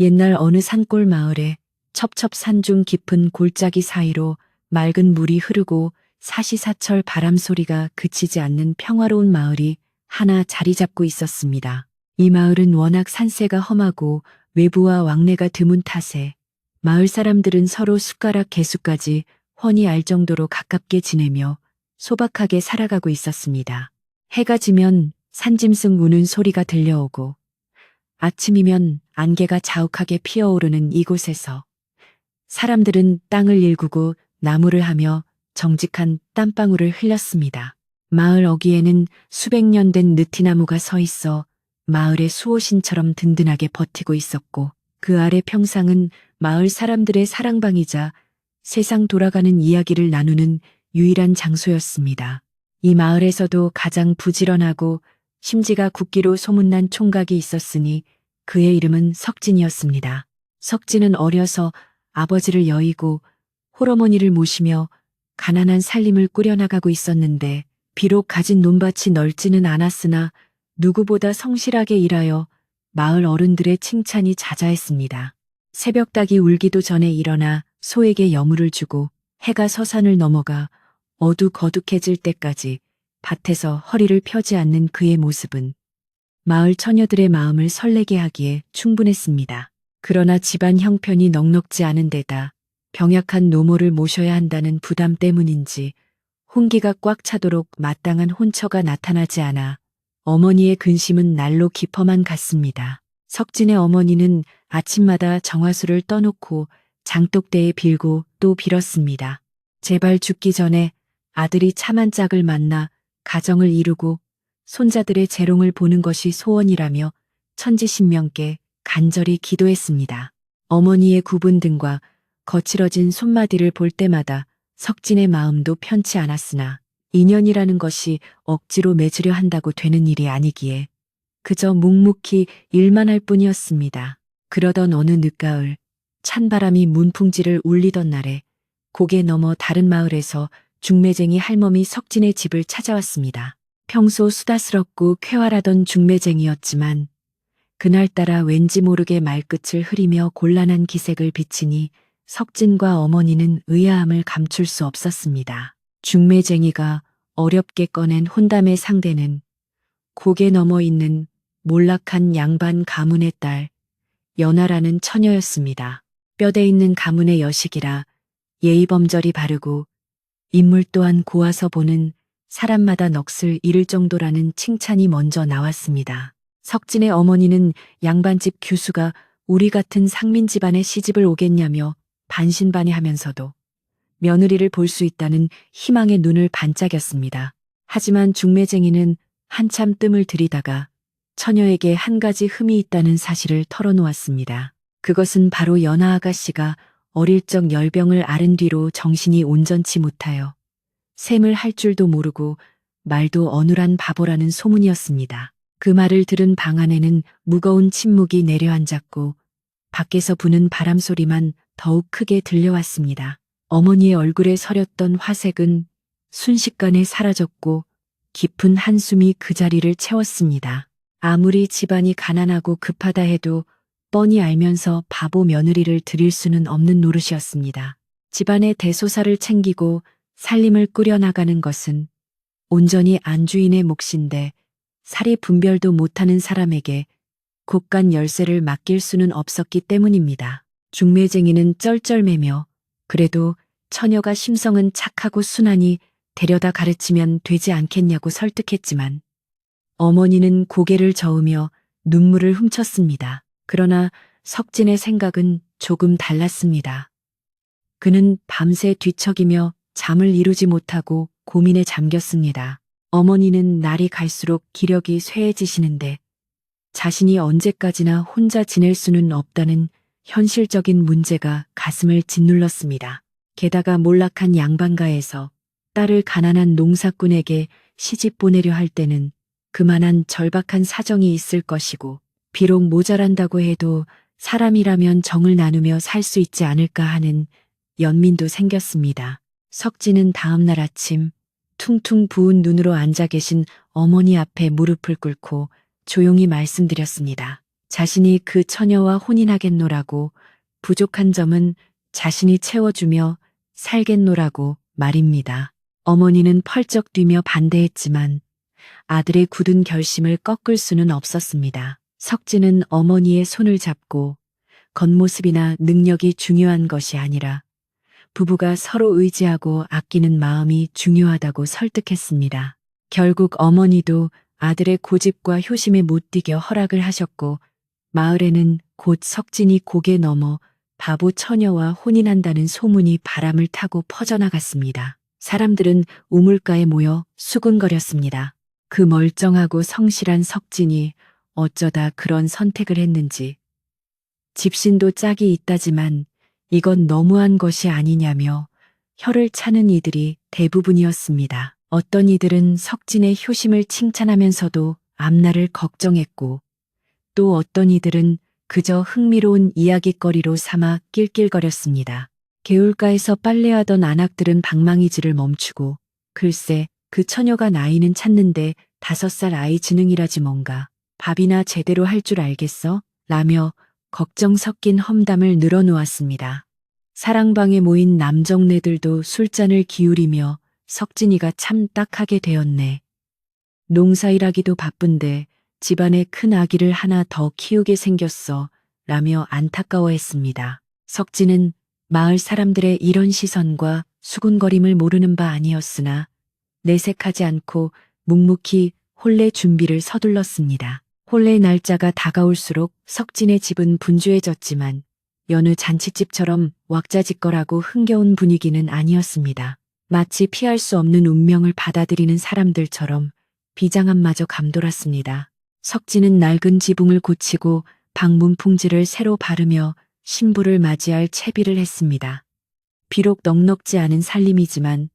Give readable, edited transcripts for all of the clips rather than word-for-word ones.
옛날 어느 산골 마을에 첩첩산중 깊은 골짜기 사이로 맑은 물이 흐르고 사시사철 바람 소리가 그치지 않는 평화로운 마을이 하나 자리 잡고 있었습니다. 이 마을은 워낙 산세가 험하고 외부와 왕래가 드문 탓에 마을 사람들은 서로 숟가락 개수까지 훤히 알 정도로 가깝게 지내며 소박하게 살아가고 있었습니다. 해가 지면 산짐승 우는 소리가 들려오고 아침이면 안개가 자욱하게 피어오르는 이곳에서 사람들은 땅을 일구고 나무를 하며 정직한 땀방울을 흘렸습니다. 마을 어귀에는 수백 년 된 느티나무가 서 있어 마을의 수호신처럼 든든하게 버티고 있었고 그 아래 평상은 마을 사람들의 사랑방이자 세상 돌아가는 이야기를 나누는 유일한 장소였습니다. 이 마을에서도 가장 부지런하고 심지가 굳기로 소문난 총각이 있었으니 그의 이름은 석진이었습니다. 석진은 어려서 아버지를 여의고 홀어머니를 모시며 가난한 살림을 꾸려나가고 있었는데 비록 가진 논밭이 넓지는 않았으나 누구보다 성실하게 일하여 마을 어른들의 칭찬이 자자했습니다. 새벽닭이 울기도 전에 일어나 소에게 여물을 주고 해가 서산을 넘어가 어둑어둑해질 때까지 밭에서 허리를 펴지 않는 그의 모습은 마을 처녀들의 마음을 설레게 하기에 충분했습니다. 그러나 집안 형편이 넉넉지 않은 데다 병약한 노모를 모셔야 한다는 부담 때문인지 혼기가 꽉 차도록 마땅한 혼처가 나타나지 않아 어머니의 근심은 날로 깊어만 갔습니다. 석진의 어머니는 아침마다 정화수를 떠놓고 장독대에 빌고 또 빌었습니다. 제발 죽기 전에 아들이 참 한 짝을 만나 가정을 이루고 손자들의 재롱을 보는 것이 소원이라며 천지신명께 간절히 기도했습니다. 어머니의 굽은 등과 거칠어진 손마디를 볼 때마다 석진의 마음도 편치 않았으나 인연이라는 것이 억지로 맺으려 한다고 되는 일이 아니기에 그저 묵묵히 일만 할 뿐이었습니다. 그러던 어느 늦가을 찬바람이 문풍지를 울리던 날에 고개 넘어 다른 마을에서 중매쟁이 할멈이 석진의 집을 찾아왔습니다. 평소 수다스럽고 쾌활하던 중매쟁이였지만 그날따라 왠지 모르게 말끝을 흐리며 곤란한 기색을 비치니 석진과 어머니는 의아함을 감출 수 없었습니다. 중매쟁이가 어렵게 꺼낸 혼담의 상대는 고개 넘어 있는 몰락한 양반 가문의 딸 연하라는 처녀였습니다. 뼈대 있는 가문의 여식이라 예의범절이 바르고 인물 또한 고와서 보는 사람마다 넋을 잃을 정도라는 칭찬이 먼저 나왔습니다. 석진의 어머니는 양반집 규수가 우리 같은 상민 집안에 시집을 오겠냐며 반신반의하면서도 며느리를 볼 수 있다는 희망의 눈을 반짝였습니다. 하지만 중매쟁이는 한참 뜸을 들이다가 처녀에게 한 가지 흠이 있다는 사실을 털어놓았습니다. 그것은 바로 연하 아가씨가 어릴 적 열병을 앓은 뒤로 정신이 온전치 못하여 셈을 할 줄도 모르고 말도 어눌한 바보라는 소문이었습니다. 그 말을 들은 방 안에는 무거운 침묵이 내려앉았고 밖에서 부는 바람 소리만 더욱 크게 들려왔습니다. 어머니의 얼굴에 서렸던 화색은 순식간에 사라졌고 깊은 한숨이 그 자리를 채웠습니다. 아무리 집안이 가난하고 급하다 해도 뻔히 알면서 바보 며느리를 들일 수는 없는 노릇이었습니다. 집안의 대소사를 챙기고 살림을 꾸려나가는 것은 온전히 안주인의 몫인데 사리 분별도 못하는 사람에게 곳간 열쇠를 맡길 수는 없었기 때문입니다. 중매쟁이는 쩔쩔매며 그래도 처녀가 심성은 착하고 순하니 데려다 가르치면 되지 않겠냐고 설득했지만 어머니는 고개를 저으며 눈물을 훔쳤습니다. 그러나 석진의 생각은 조금 달랐습니다. 그는 밤새 뒤척이며 잠을 이루지 못하고 고민에 잠겼습니다. 어머니는 날이 갈수록 기력이 쇠해지시는데 자신이 언제까지나 혼자 지낼 수는 없다는 현실적인 문제가 가슴을 짓눌렀습니다. 게다가 몰락한 양반가에서 딸을 가난한 농사꾼에게 시집 보내려 할 때는 그만한 절박한 사정이 있을 것이고 비록 모자란다고 해도 사람이라면 정을 나누며 살 수 있지 않을까 하는 연민도 생겼습니다. 석진은 다음날 아침 퉁퉁 부은 눈으로 앉아 계신 어머니 앞에 무릎을 꿇고 조용히 말씀드렸습니다. 자신이 그 처녀와 혼인하겠노라고, 부족한 점은 자신이 채워주며 살겠노라고 말입니다. 어머니는 펄쩍 뛰며 반대했지만 아들의 굳은 결심을 꺾을 수는 없었습니다. 석진은 어머니의 손을 잡고 겉모습이나 능력이 중요한 것이 아니라 부부가 서로 의지하고 아끼는 마음이 중요하다고 설득했습니다. 결국 어머니도 아들의 고집과 효심에 못 이겨 허락을 하셨고 마을에는 곧 석진이 고개 넘어 바보 처녀와 혼인한다는 소문이 바람을 타고 퍼져나갔습니다. 사람들은 우물가에 모여 수군거렸습니다. 그 멀쩡하고 성실한 석진이 어쩌다 그런 선택을 했는지. 집신도 짝이 있다지만 이건 너무한 것이 아니냐며 혀를 차는 이들이 대부분이었습니다. 어떤 이들은 석진의 효심을 칭찬하면서도 앞날을 걱정했고 또 어떤 이들은 그저 흥미로운 이야깃거리로 삼아 낄낄거렸습니다. 개울가에서 빨래하던 안악들은 방망이질을 멈추고 글쎄 그 처녀가 나이는 찼는데 5살 아이 지능이라지 뭔가 밥이나 제대로 할 줄 알겠어? 라며 걱정 섞인 험담을 늘어놓았습니다. 사랑방에 모인 남정네들도 술잔을 기울이며 석진이가 참 딱하게 되었네. 농사일하기도 바쁜데 집안에 큰 아기를 하나 더 키우게 생겼어 라며 안타까워했습니다. 석진은 마을 사람들의 이런 시선과 수군거림을 모르는 바 아니었으나 내색하지 않고 묵묵히 혼례 준비를 서둘렀습니다. 혼례 날짜가 다가올수록 석진의 집은 분주해졌지만 여느 잔치집처럼 왁자지껄하고 흥겨운 분위기는 아니었습니다. 마치 피할 수 없는 운명을 받아들이는 사람들처럼 비장함마저 감돌았습니다. 석진은 낡은 지붕을 고치고 방문 풍지를 새로 바르며 신부를 맞이할 채비를 했습니다. 비록 넉넉지 않은 살림이지만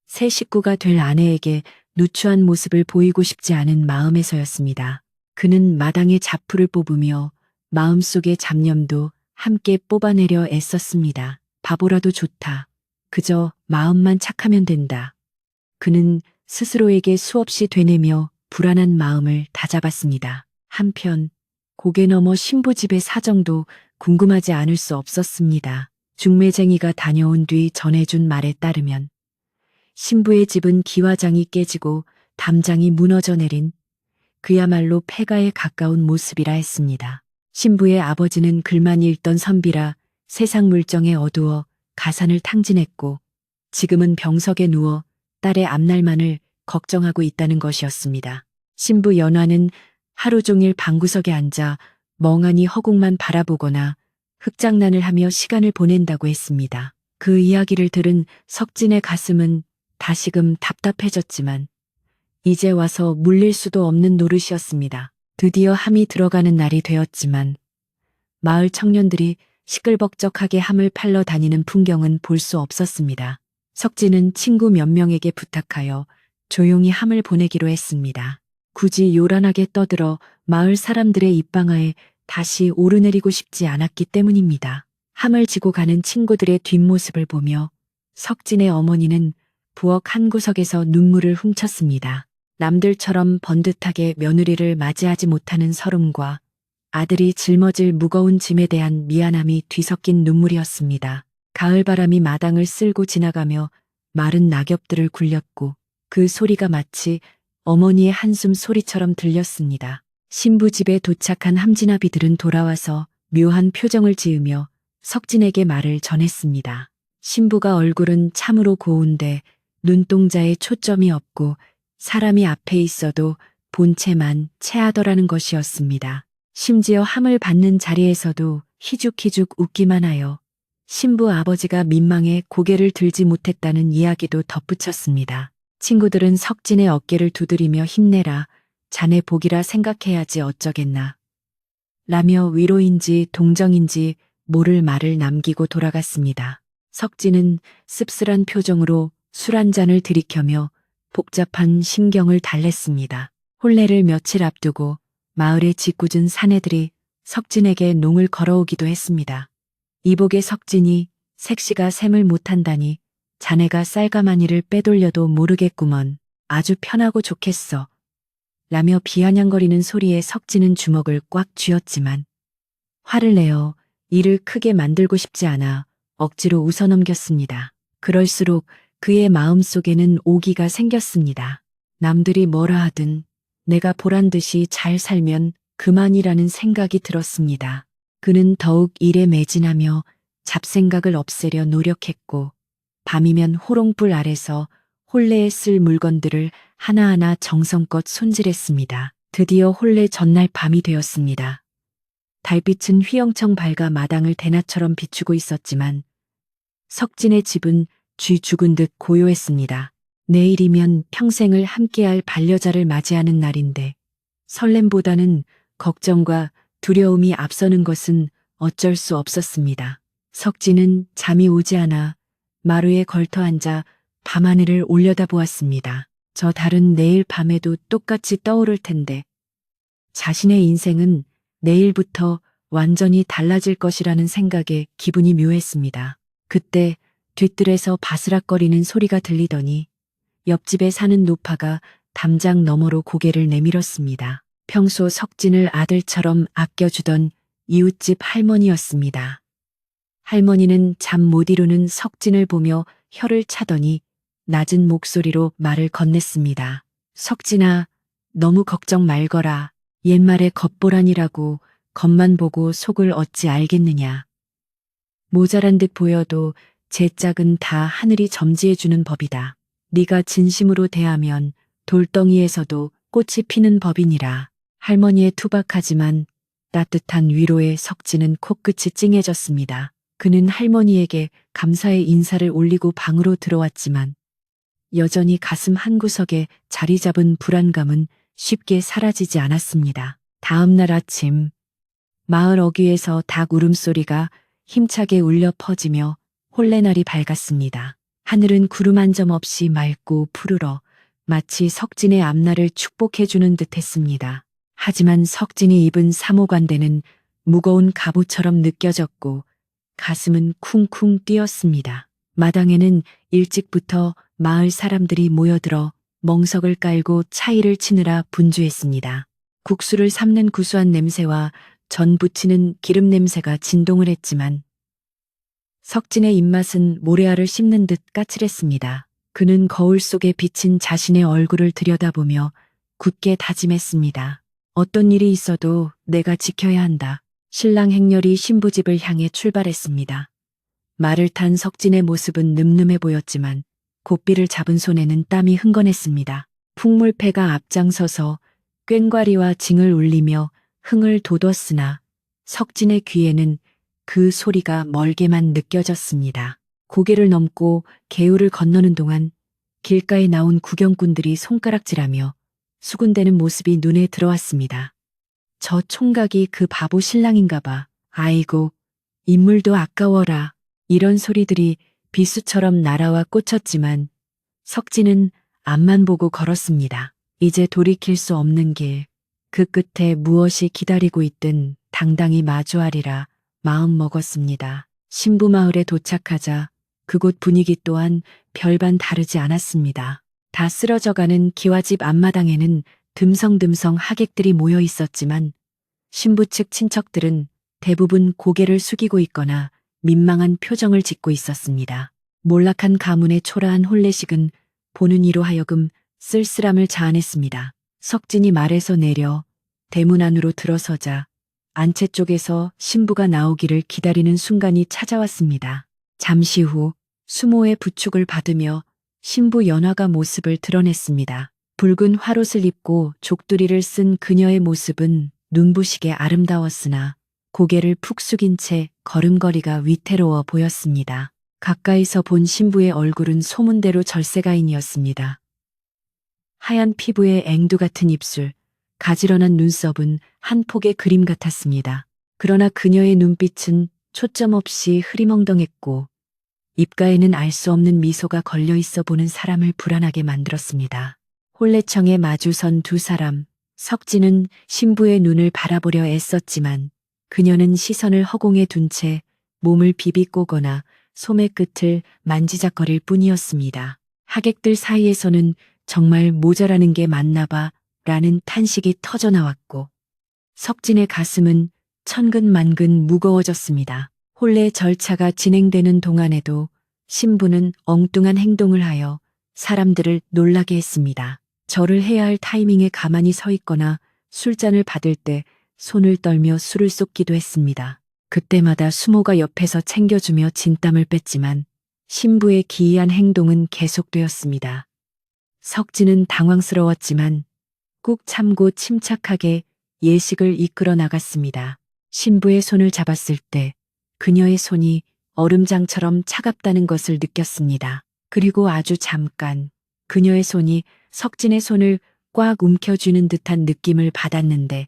새 식구가 될 아내에게 누추한 모습을 보이고 싶지 않은 마음에서였습니다. 그는 마당에 자풀을 뽑으며 마음속의 잡념도 함께 뽑아내려 애썼습니다. 바보라도 좋다. 그저 마음만 착하면 된다. 그는 스스로에게 수없이 되뇌며 불안한 마음을 다잡았습니다. 한편 고개 넘어 신부 집의 사정도 궁금하지 않을 수 없었습니다. 중매쟁이가 다녀온 뒤 전해준 말에 따르면 신부의 집은 기와장이 깨지고 담장이 무너져 내린 그야말로 폐가에 가까운 모습이라 했습니다. 신부의 아버지는 글만 읽던 선비라 세상 물정에 어두워 가산을 탕진했고 지금은 병석에 누워 딸의 앞날만을 걱정하고 있다는 것이었습니다. 신부 연화는 하루 종일 방구석에 앉아 멍하니 허공만 바라보거나 흙장난을 하며 시간을 보낸다고 했습니다. 그 이야기를 들은 석진의 가슴은 다시금 답답해졌지만 이제 와서 물릴 수도 없는 노릇이었습니다. 드디어 함이 들어가는 날이 되었지만 마을 청년들이 시끌벅적하게 함을 팔러 다니는 풍경은 볼 수 없었습니다. 석진은 친구 몇 명에게 부탁하여 조용히 함을 보내기로 했습니다. 굳이 요란하게 떠들어 마을 사람들의 입방아에 다시 오르내리고 싶지 않았기 때문입니다. 함을 지고 가는 친구들의 뒷모습을 보며 석진의 어머니는 부엌 한 구석에서 눈물을 훔쳤습니다. 남들처럼 번듯하게 며느리를 맞이하지 못하는 서름과 아들이 짊어질 무거운 짐에 대한 미안함이 뒤섞인 눈물이었습니다. 가을바람이 마당을 쓸고 지나가며 마른 낙엽들을 굴렸고 그 소리가 마치 어머니의 한숨 소리처럼 들렸습니다. 신부 집에 도착한 함진아비들은 돌아와서 묘한 표정을 지으며 석진에게 말을 전했습니다. 신부가 얼굴은 참으로 고운데 눈동자에 초점이 없고 사람이 앞에 있어도 본체만 체하더라는 것이었습니다. 심지어 함을 받는 자리에서도 희죽희죽 웃기만 하여 신부 아버지가 민망해 고개를 들지 못했다는 이야기도 덧붙였습니다. 친구들은 석진의 어깨를 두드리며 힘내라, 자네 복이라 생각해야지 어쩌겠나. 라며 위로인지 동정인지 모를 말을 남기고 돌아갔습니다. 석진은 씁쓸한 표정으로 술 한 잔을 들이켜며 복잡한 심경을 달랬습니다. 혼례를 며칠 앞두고 마을의 짓궂은 사내들이 석진에게 농을 걸어오기도 했습니다. 이복의 석진이 색시가 셈을 못한다니 자네가 쌀가마니를 빼돌려도 모르겠구먼. 아주 편하고 좋겠어. 라며 비아냥거리는 소리에 석진은 주먹을 꽉 쥐었지만 화를 내어 일을 크게 만들고 싶지 않아 억지로 웃어넘겼습니다. 그럴수록 그의 마음속에는 오기가 생겼습니다. 남들이 뭐라 하든 내가 보란 듯이 잘 살면 그만이라는 생각이 들었습니다. 그는 더욱 일에 매진하며 잡생각을 없애려 노력했고 밤이면 호롱불 아래서 혼례에 쓸 물건들을 하나하나 정성껏 손질했습니다. 드디어 혼례 전날 밤이 되었습니다. 달빛은 휘영청 밝아 마당을 대낮처럼 비추고 있었지만 석진의 집은 쥐 죽은 듯 고요했습니다. 내일이면 평생을 함께할 반려자를 맞이하는 날인데 설렘보다는 걱정과 두려움이 앞서는 것은 어쩔 수 없었습니다. 석진은 잠이 오지 않아 마루에 걸터 앉아 밤하늘을 올려다보았습니다. 저 달은 내일 밤에도 똑같이 떠오를 텐데 자신의 인생은 내일부터 완전히 달라질 것이라는 생각에 기분이 묘했습니다. 그때 뒤뜰에서 바스락거리는 소리가 들리더니 옆집에 사는 노파가 담장 너머로 고개를 내밀었습니다. 평소 석진을 아들처럼 아껴주던 이웃집 할머니였습니다. 할머니는 잠 못 이루는 석진을 보며 혀를 차더니 낮은 목소리로 말을 건넸습니다. 석진아, 너무 걱정 말거라. 옛말에 겉보란이라고 겉만 보고 속을 어찌 알겠느냐. 모자란 듯 보여도 제 짝은 다 하늘이 점지해주는 법이다. 네가 진심으로 대하면 돌덩이에서도 꽃이 피는 법이니라. 할머니의 투박하지만 따뜻한 위로에 석진은 코끝이 찡해졌습니다. 그는 할머니에게 감사의 인사를 올리고 방으로 들어왔지만 여전히 가슴 한구석에 자리 잡은 불안감은 쉽게 사라지지 않았습니다. 다음 날 아침 마을 어귀에서 닭 울음소리가 힘차게 울려 퍼지며 혼례날이 밝았습니다. 하늘은 구름 한 점 없이 맑고 푸르러 마치 석진의 앞날을 축복해주는 듯했습니다. 하지만 석진이 입은 사모관대는 무거운 갑옷처럼 느껴졌고 가슴은 쿵쿵 뛰었습니다. 마당에는 일찍부터 마을 사람들이 모여들어 멍석을 깔고 차이를 치느라 분주했습니다. 국수를 삶는 구수한 냄새와 전 부치는 기름 냄새가 진동을 했지만 석진의 입맛은 모래알을 씹는 듯 까칠했습니다. 그는 거울 속에 비친 자신의 얼굴을 들여다보며 굳게 다짐했습니다. 어떤 일이 있어도 내가 지켜야 한다. 신랑 행렬이 신부집을 향해 출발했습니다. 말을 탄 석진의 모습은 늠름해 보였지만 고삐를 잡은 손에는 땀이 흥건했습니다. 풍물패가 앞장서서 꽹과리와 징을 울리며 흥을 돋웠으나 석진의 귀에는 그 소리가 멀게만 느껴졌습니다. 고개를 넘고 개울을 건너는 동안 길가에 나온 구경꾼들이 손가락질하며 수군대는 모습이 눈에 들어왔습니다. 저 총각이 그 바보 신랑인가 봐. 아이고, 인물도 아까워라. 이런 소리들이 비수처럼 날아와 꽂혔지만 석진은 앞만 보고 걸었습니다. 이제 돌이킬 수 없는 길, 그 끝에 무엇이 기다리고 있든 당당히 마주하리라 마음 먹었습니다. 신부마을에 도착하자 그곳 분위기 또한 별반 다르지 않았습니다. 다 쓰러져가는 기와집 앞마당에는 듬성듬성 하객들이 모여 있었지만 신부 측 친척들은 대부분 고개를 숙이고 있거나 민망한 표정을 짓고 있었습니다. 몰락한 가문의 초라한 혼례식은 보는 이로 하여금 쓸쓸함을 자아냈습니다. 석진이 말에서 내려 대문 안으로 들어서자 안채 쪽에서 신부가 나오기를 기다리는 순간이 찾아왔습니다. 잠시 후 수모의 부축을 받으며 신부 연화가 모습을 드러냈습니다. 붉은 화롯을 입고 족두리를 쓴 그녀의 모습은 눈부시게 아름다웠으나 고개를 푹 숙인 채 걸음걸이가 위태로워 보였습니다. 가까이서 본 신부의 얼굴은 소문대로 절세가인이었습니다. 하얀 피부에 앵두 같은 입술, 가지런한 눈썹은 한 폭의 그림 같았습니다. 그러나 그녀의 눈빛은 초점 없이 흐리멍덩했고 입가에는 알 수 없는 미소가 걸려 있어 보는 사람을 불안하게 만들었습니다. 혼례청에 마주선 두 사람, 석진은 신부의 눈을 바라보려 애썼지만 그녀는 시선을 허공에 둔 채 몸을 비비꼬거나 소매 끝을 만지작거릴 뿐이었습니다. 하객들 사이에서는 정말 모자라는 게 맞나 봐 라는 탄식이 터져 나왔고 석진의 가슴은 천근만근 무거워졌습니다. 혼례 절차가 진행되는 동안에도 신부는 엉뚱한 행동을 하여 사람들을 놀라게 했습니다. 절을 해야 할 타이밍에 가만히 서 있거나 술잔을 받을 때 손을 떨며 술을 쏟기도 했습니다. 그때마다 수모가 옆에서 챙겨주며 진땀을 뺐지만 신부의 기이한 행동은 계속되었습니다. 석진은 당황스러웠지만 꾹 참고 침착하게 예식을 이끌어 나갔습니다. 신부의 손을 잡았을 때 그녀의 손이 얼음장처럼 차갑다는 것을 느꼈습니다. 그리고 아주 잠깐 그녀의 손이 석진의 손을 꽉 움켜쥐는 듯한 느낌을 받았는데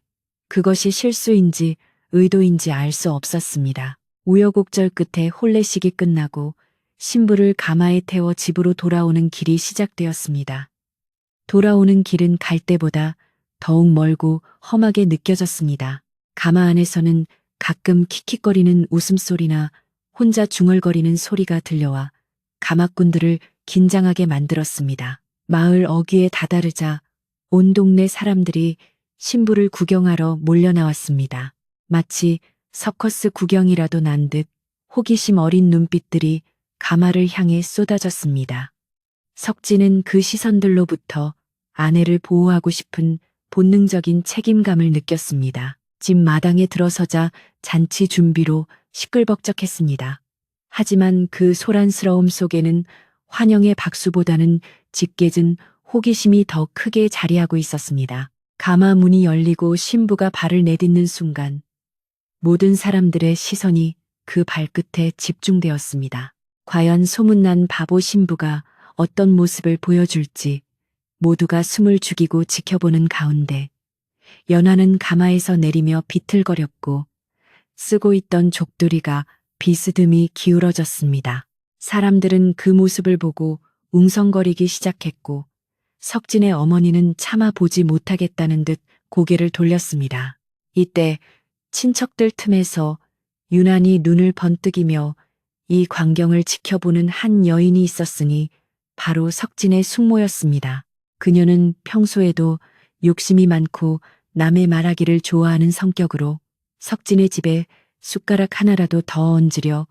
그것이 실수인지 의도인지 알 수 없었습니다. 우여곡절 끝에 혼례식이 끝나고 신부를 가마에 태워 집으로 돌아오는 길이 시작되었습니다. 돌아오는 길은 갈 때보다 더욱 멀고 험하게 느껴졌습니다. 가마 안에서는 가끔 킥킥거리는 웃음소리나 혼자 중얼거리는 소리가 들려와 가마꾼들을 긴장하게 만들었습니다. 마을 어귀에 다다르자 온 동네 사람들이 신부를 구경하러 몰려 나왔습니다. 마치 서커스 구경이라도 난 듯 호기심 어린 눈빛들이 가마를 향해 쏟아졌습니다. 석진은 그 시선들로부터 아내를 보호하고 싶은 본능적인 책임감을 느꼈습니다. 집 마당에 들어서자 잔치 준비로 시끌벅적했습니다. 하지만 그 소란스러움 속에는 환영의 박수보다는 짙게진 호기심이 더 크게 자리하고 있었습니다. 가마 문이 열리고 신부가 발을 내딛는 순간 모든 사람들의 시선이 그 발끝에 집중되었습니다. 과연 소문난 바보 신부가 어떤 모습을 보여줄지 모두가 숨을 죽이고 지켜보는 가운데 연화는 가마에서 내리며 비틀거렸고 쓰고 있던 족두리가 비스듬히 기울어졌습니다. 사람들은 그 모습을 보고 웅성거리기 시작했고 석진의 어머니는 참아 보지 못하겠다는 듯 고개를 돌렸습니다. 이때 친척들 틈에서 유난히 눈을 번뜩이며 이 광경을 지켜보는 한 여인이 있었으니 바로 석진의 숙모였습니다. 그녀는 평소에도 욕심이 많고 남의 말하기를 좋아하는 성격으로 석진의 집에 숟가락 하나라도 더 얹으려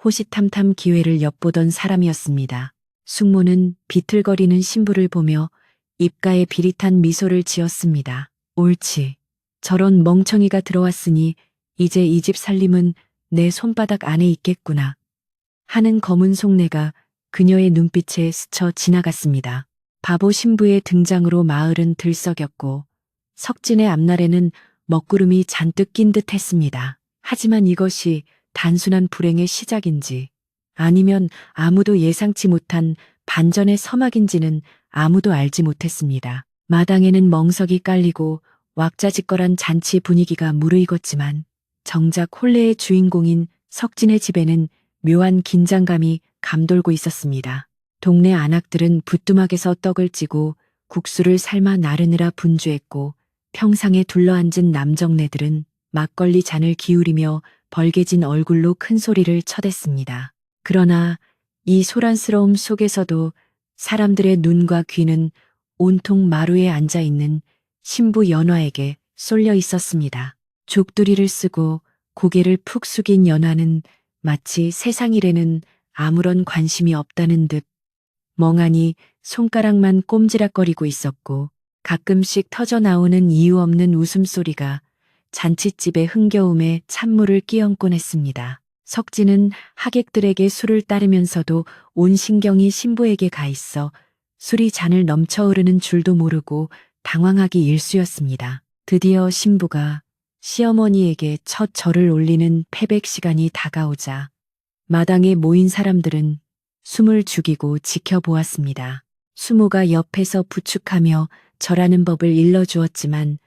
호시탐탐 기회를 엿보던 사람이었습니다. 숙모는 비틀거리는 신부를 보며 입가에 비릿한 미소를 지었습니다. 옳지. 저런 멍청이가 들어왔으니 이제 이 집 살림은 내 손바닥 안에 있겠구나. 하는 검은 속내가 그녀의 눈빛에 스쳐 지나갔습니다. 바보 신부의 등장으로 마을은 들썩였고 석진의 앞날에는 먹구름이 잔뜩 낀 듯 했습니다. 하지만 이것이 단순한 불행의 시작인지 아니면 아무도 예상치 못한 반전의 서막인지는 아무도 알지 못했습니다. 마당에는 멍석이 깔리고 왁자지껄한 잔치 분위기가 무르익었지만 정작 혼례의 주인공인 석진의 집에는 묘한 긴장감이 감돌고 있었습니다. 동네 안악들은 부뚜막에서 떡을 찌고 국수를 삶아 나르느라 분주했고 평상에 둘러앉은 남정네들은 막걸리 잔을 기울이며 벌개진 얼굴로 큰 소리를 쳐댔습니다. 그러나 이 소란스러움 속에서도 사람들의 눈과 귀는 온통 마루에 앉아있는 신부 연화에게 쏠려 있었습니다. 족두리를 쓰고 고개를 푹 숙인 연화는 마치 세상 일에는 아무런 관심이 없다는 듯 멍하니 손가락만 꼼지락거리고 있었고 가끔씩 터져 나오는 이유 없는 웃음소리가 잔칫집의 흥겨움에 찬물을 끼얹곤 했습니다. 석진은 하객들에게 술을 따르면서도 온 신경이 신부에게 가 있어 술이 잔을 넘쳐 흐르는 줄도 모르고 당황하기 일쑤였습니다. 드디어 신부가 시어머니에게 첫 절을 올리는 패백 시간이 다가오자 마당에 모인 사람들은 숨을 죽이고 지켜보았습니다. 수모가 옆에서 부축하며 절하는 법을 일러주었지만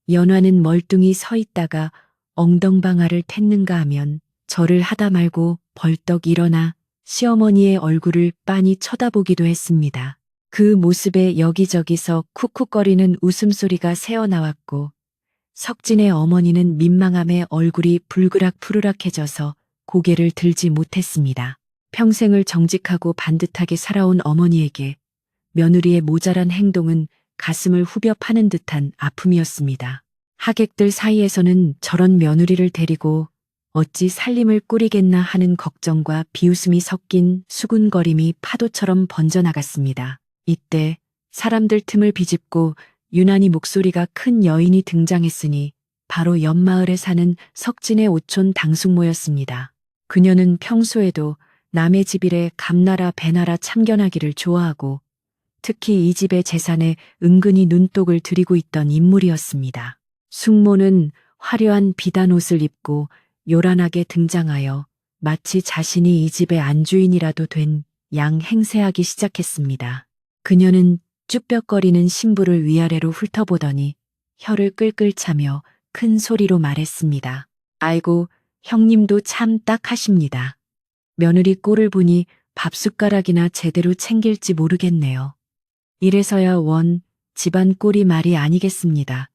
연화는 멀뚱히 서 있다가 엉덩방아를 텄는가 하면 절을 하다 말고 벌떡 일어나 시어머니의 얼굴을 빤히 쳐다보기도 했습니다. 그 모습에 여기저기서 쿡쿡거리는 웃음소리가 새어나왔고 석진의 어머니는 민망함에 얼굴이 불그락푸르락해져서 고개를 들지 못했습니다. 평생을 정직하고 반듯하게 살아온 어머니에게 며느리의 모자란 행동은 가슴을 후벼 파는 듯한 아픔이었습니다. 하객들 사이에서는 저런 며느리를 데리고 어찌 살림을 꾸리겠나 하는 걱정과 비웃음이 섞인 수군거림이 파도처럼 번져나갔습니다. 이때 사람들 틈을 비집고 유난히 목소리가 큰 여인이 등장했으니 바로 옆마을에 사는 석진의 오촌 당숙모였습니다. 그녀는 평소에도 남의 집 일에 감나라 배나라 참견하기를 좋아하고 특히 이 집의 재산에 은근히 눈독을 들이고 있던 인물이었습니다. 숙모는 화려한 비단 옷을 입고 요란하게 등장하여 마치 자신이 이 집의 안주인이라도 된 양 행세하기 시작했습니다. 그녀는 쭈뼛거리는 신부를 위아래로 훑어보더니 혀를 끌끌 차며 큰 소리로 말했습니다. 아이고, 형님도 참 딱하십니다. 며느리 꼴을 보니 밥숟가락이나 제대로 챙길지 모르겠네요. 이래서야 원 집안 꼴이 말이 아니겠습니다.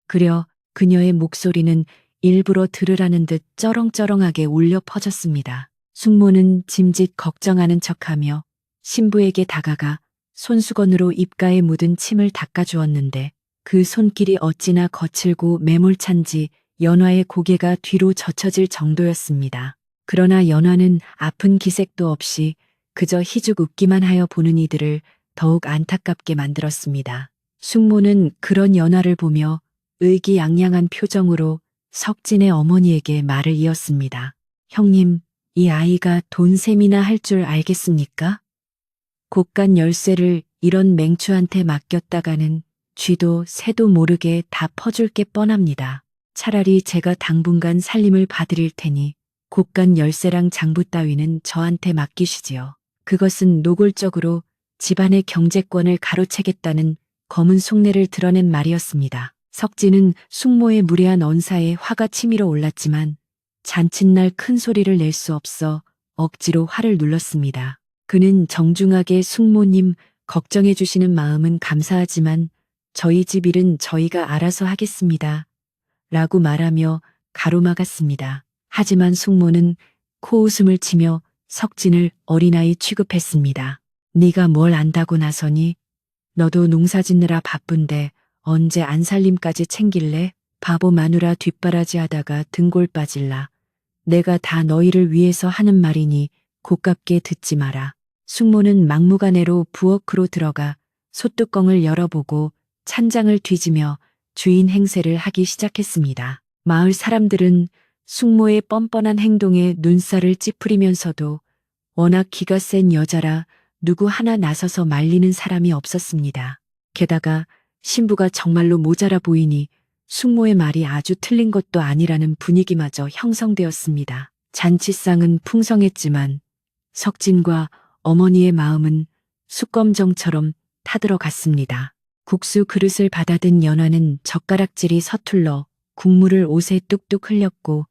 그려 그녀의 목소리는 일부러 들으라는 듯 쩌렁쩌렁하게 울려 퍼졌습니다. 숙모는 짐짓 걱정하는 척하며 신부에게 다가가 손수건으로 입가에 묻은 침을 닦아주었는데 그 손길이 어찌나 거칠고 매몰찬지 연화의 고개가 뒤로 젖혀질 정도였습니다. 그러나 연화는 아픈 기색도 없이 그저 희죽 웃기만 하여 보는 이들을 더욱 안타깝게 만들었습니다. 숙모는 그런 연화를 보며 의기양양한 표정으로 석진의 어머니에게 말을 이었습니다. 형님, 이 아이가 돈셈이나 할 줄 알겠습니까? 곳간 열쇠를 이런 맹추한테 맡겼다가는 쥐도 새도 모르게 다 퍼줄 게 뻔합니다. 차라리 제가 당분간 살림을 봐드릴 테니 곳간 열쇠랑 장부 따위는 저한테 맡기시지요. 그것은 노골적으로 집안의 경제권을 가로채겠다는 검은 속내를 드러낸 말이었습니다. 석진은 숙모의 무례한 언사에 화가 치밀어 올랐지만 잔칫날 큰 소리를 낼 수 없어 억지로 화를 눌렀습니다. 그는 정중하게 숙모님 걱정해 주시는 마음은 감사하지만 저희 집 일은 저희가 알아서 하겠습니다. 라고 말하며 가로막았습니다. 하지만 숙모는 코웃음을 치며 석진을 어린아이 취급했습니다. 네가 뭘 안다고 나서니? 너도 농사 짓느라 바쁜데 언제 안살림까지 챙길래? 바보 마누라 뒷바라지 하다가 등골 빠질라. 내가 다 너희를 위해서 하는 말이니 고깝게 듣지 마라. 숙모는 막무가내로 부엌으로 들어가 솥뚜껑을 열어보고 찬장을 뒤지며 주인 행세를 하기 시작했습니다. 마을 사람들은 숙모의 뻔뻔한 행동에 눈살을 찌푸리면서도 워낙 기가 센 여자라 누구 하나 나서서 말리는 사람이 없었습니다. 게다가 신부가 정말로 모자라 보이니 숙모의 말이 아주 틀린 것도 아니라는 분위기마저 형성되었습니다. 잔치상은 풍성했지만 석진과 어머니의 마음은 숯검정처럼 타들어갔습니다. 국수 그릇을 받아든 연화는 젓가락질이 서툴러 국물을 옷에 뚝뚝 흘렸고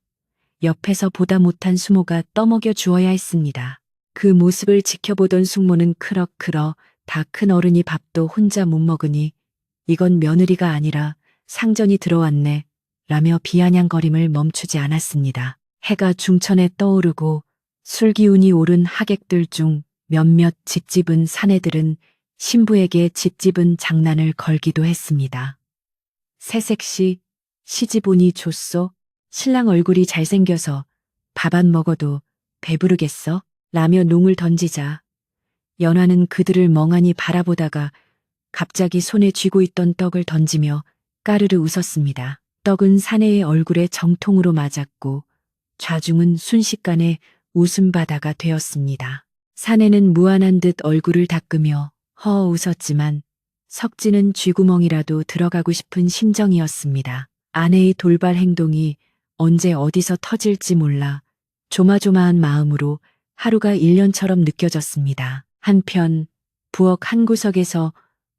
옆에서 보다 못한 수모가 떠먹여 주어야 했습니다. 그 모습을 지켜보던 숙모는 크럭크럭 다 큰 어른이 밥도 혼자 못 먹으니 이건 며느리가 아니라 상전이 들어왔네 라며 비아냥거림을 멈추지 않았습니다. 해가 중천에 떠오르고 술기운이 오른 하객들 중 몇몇 집집은 사내들은 신부에게 집집은 장난을 걸기도 했습니다. 새색시 시집 오니 좋소? 신랑 얼굴이 잘생겨서 밥 안 먹어도 배부르겠어? 라며 농을 던지자 연화는 그들을 멍하니 바라보다가 갑자기 손에 쥐고 있던 떡을 던지며 까르르 웃었습니다. 떡은 사내의 얼굴에 정통으로 맞았고 좌중은 순식간에 웃음바다가 되었습니다. 사내는 무안한 듯 얼굴을 닦으며 허 웃었지만 석진은 쥐구멍이라도 들어가고 싶은 심정이었습니다. 아내의 돌발 행동이 언제 어디서 터질지 몰라 조마조마한 마음으로 하루가 1년처럼 느껴졌습니다. 한편 부엌 한 구석에서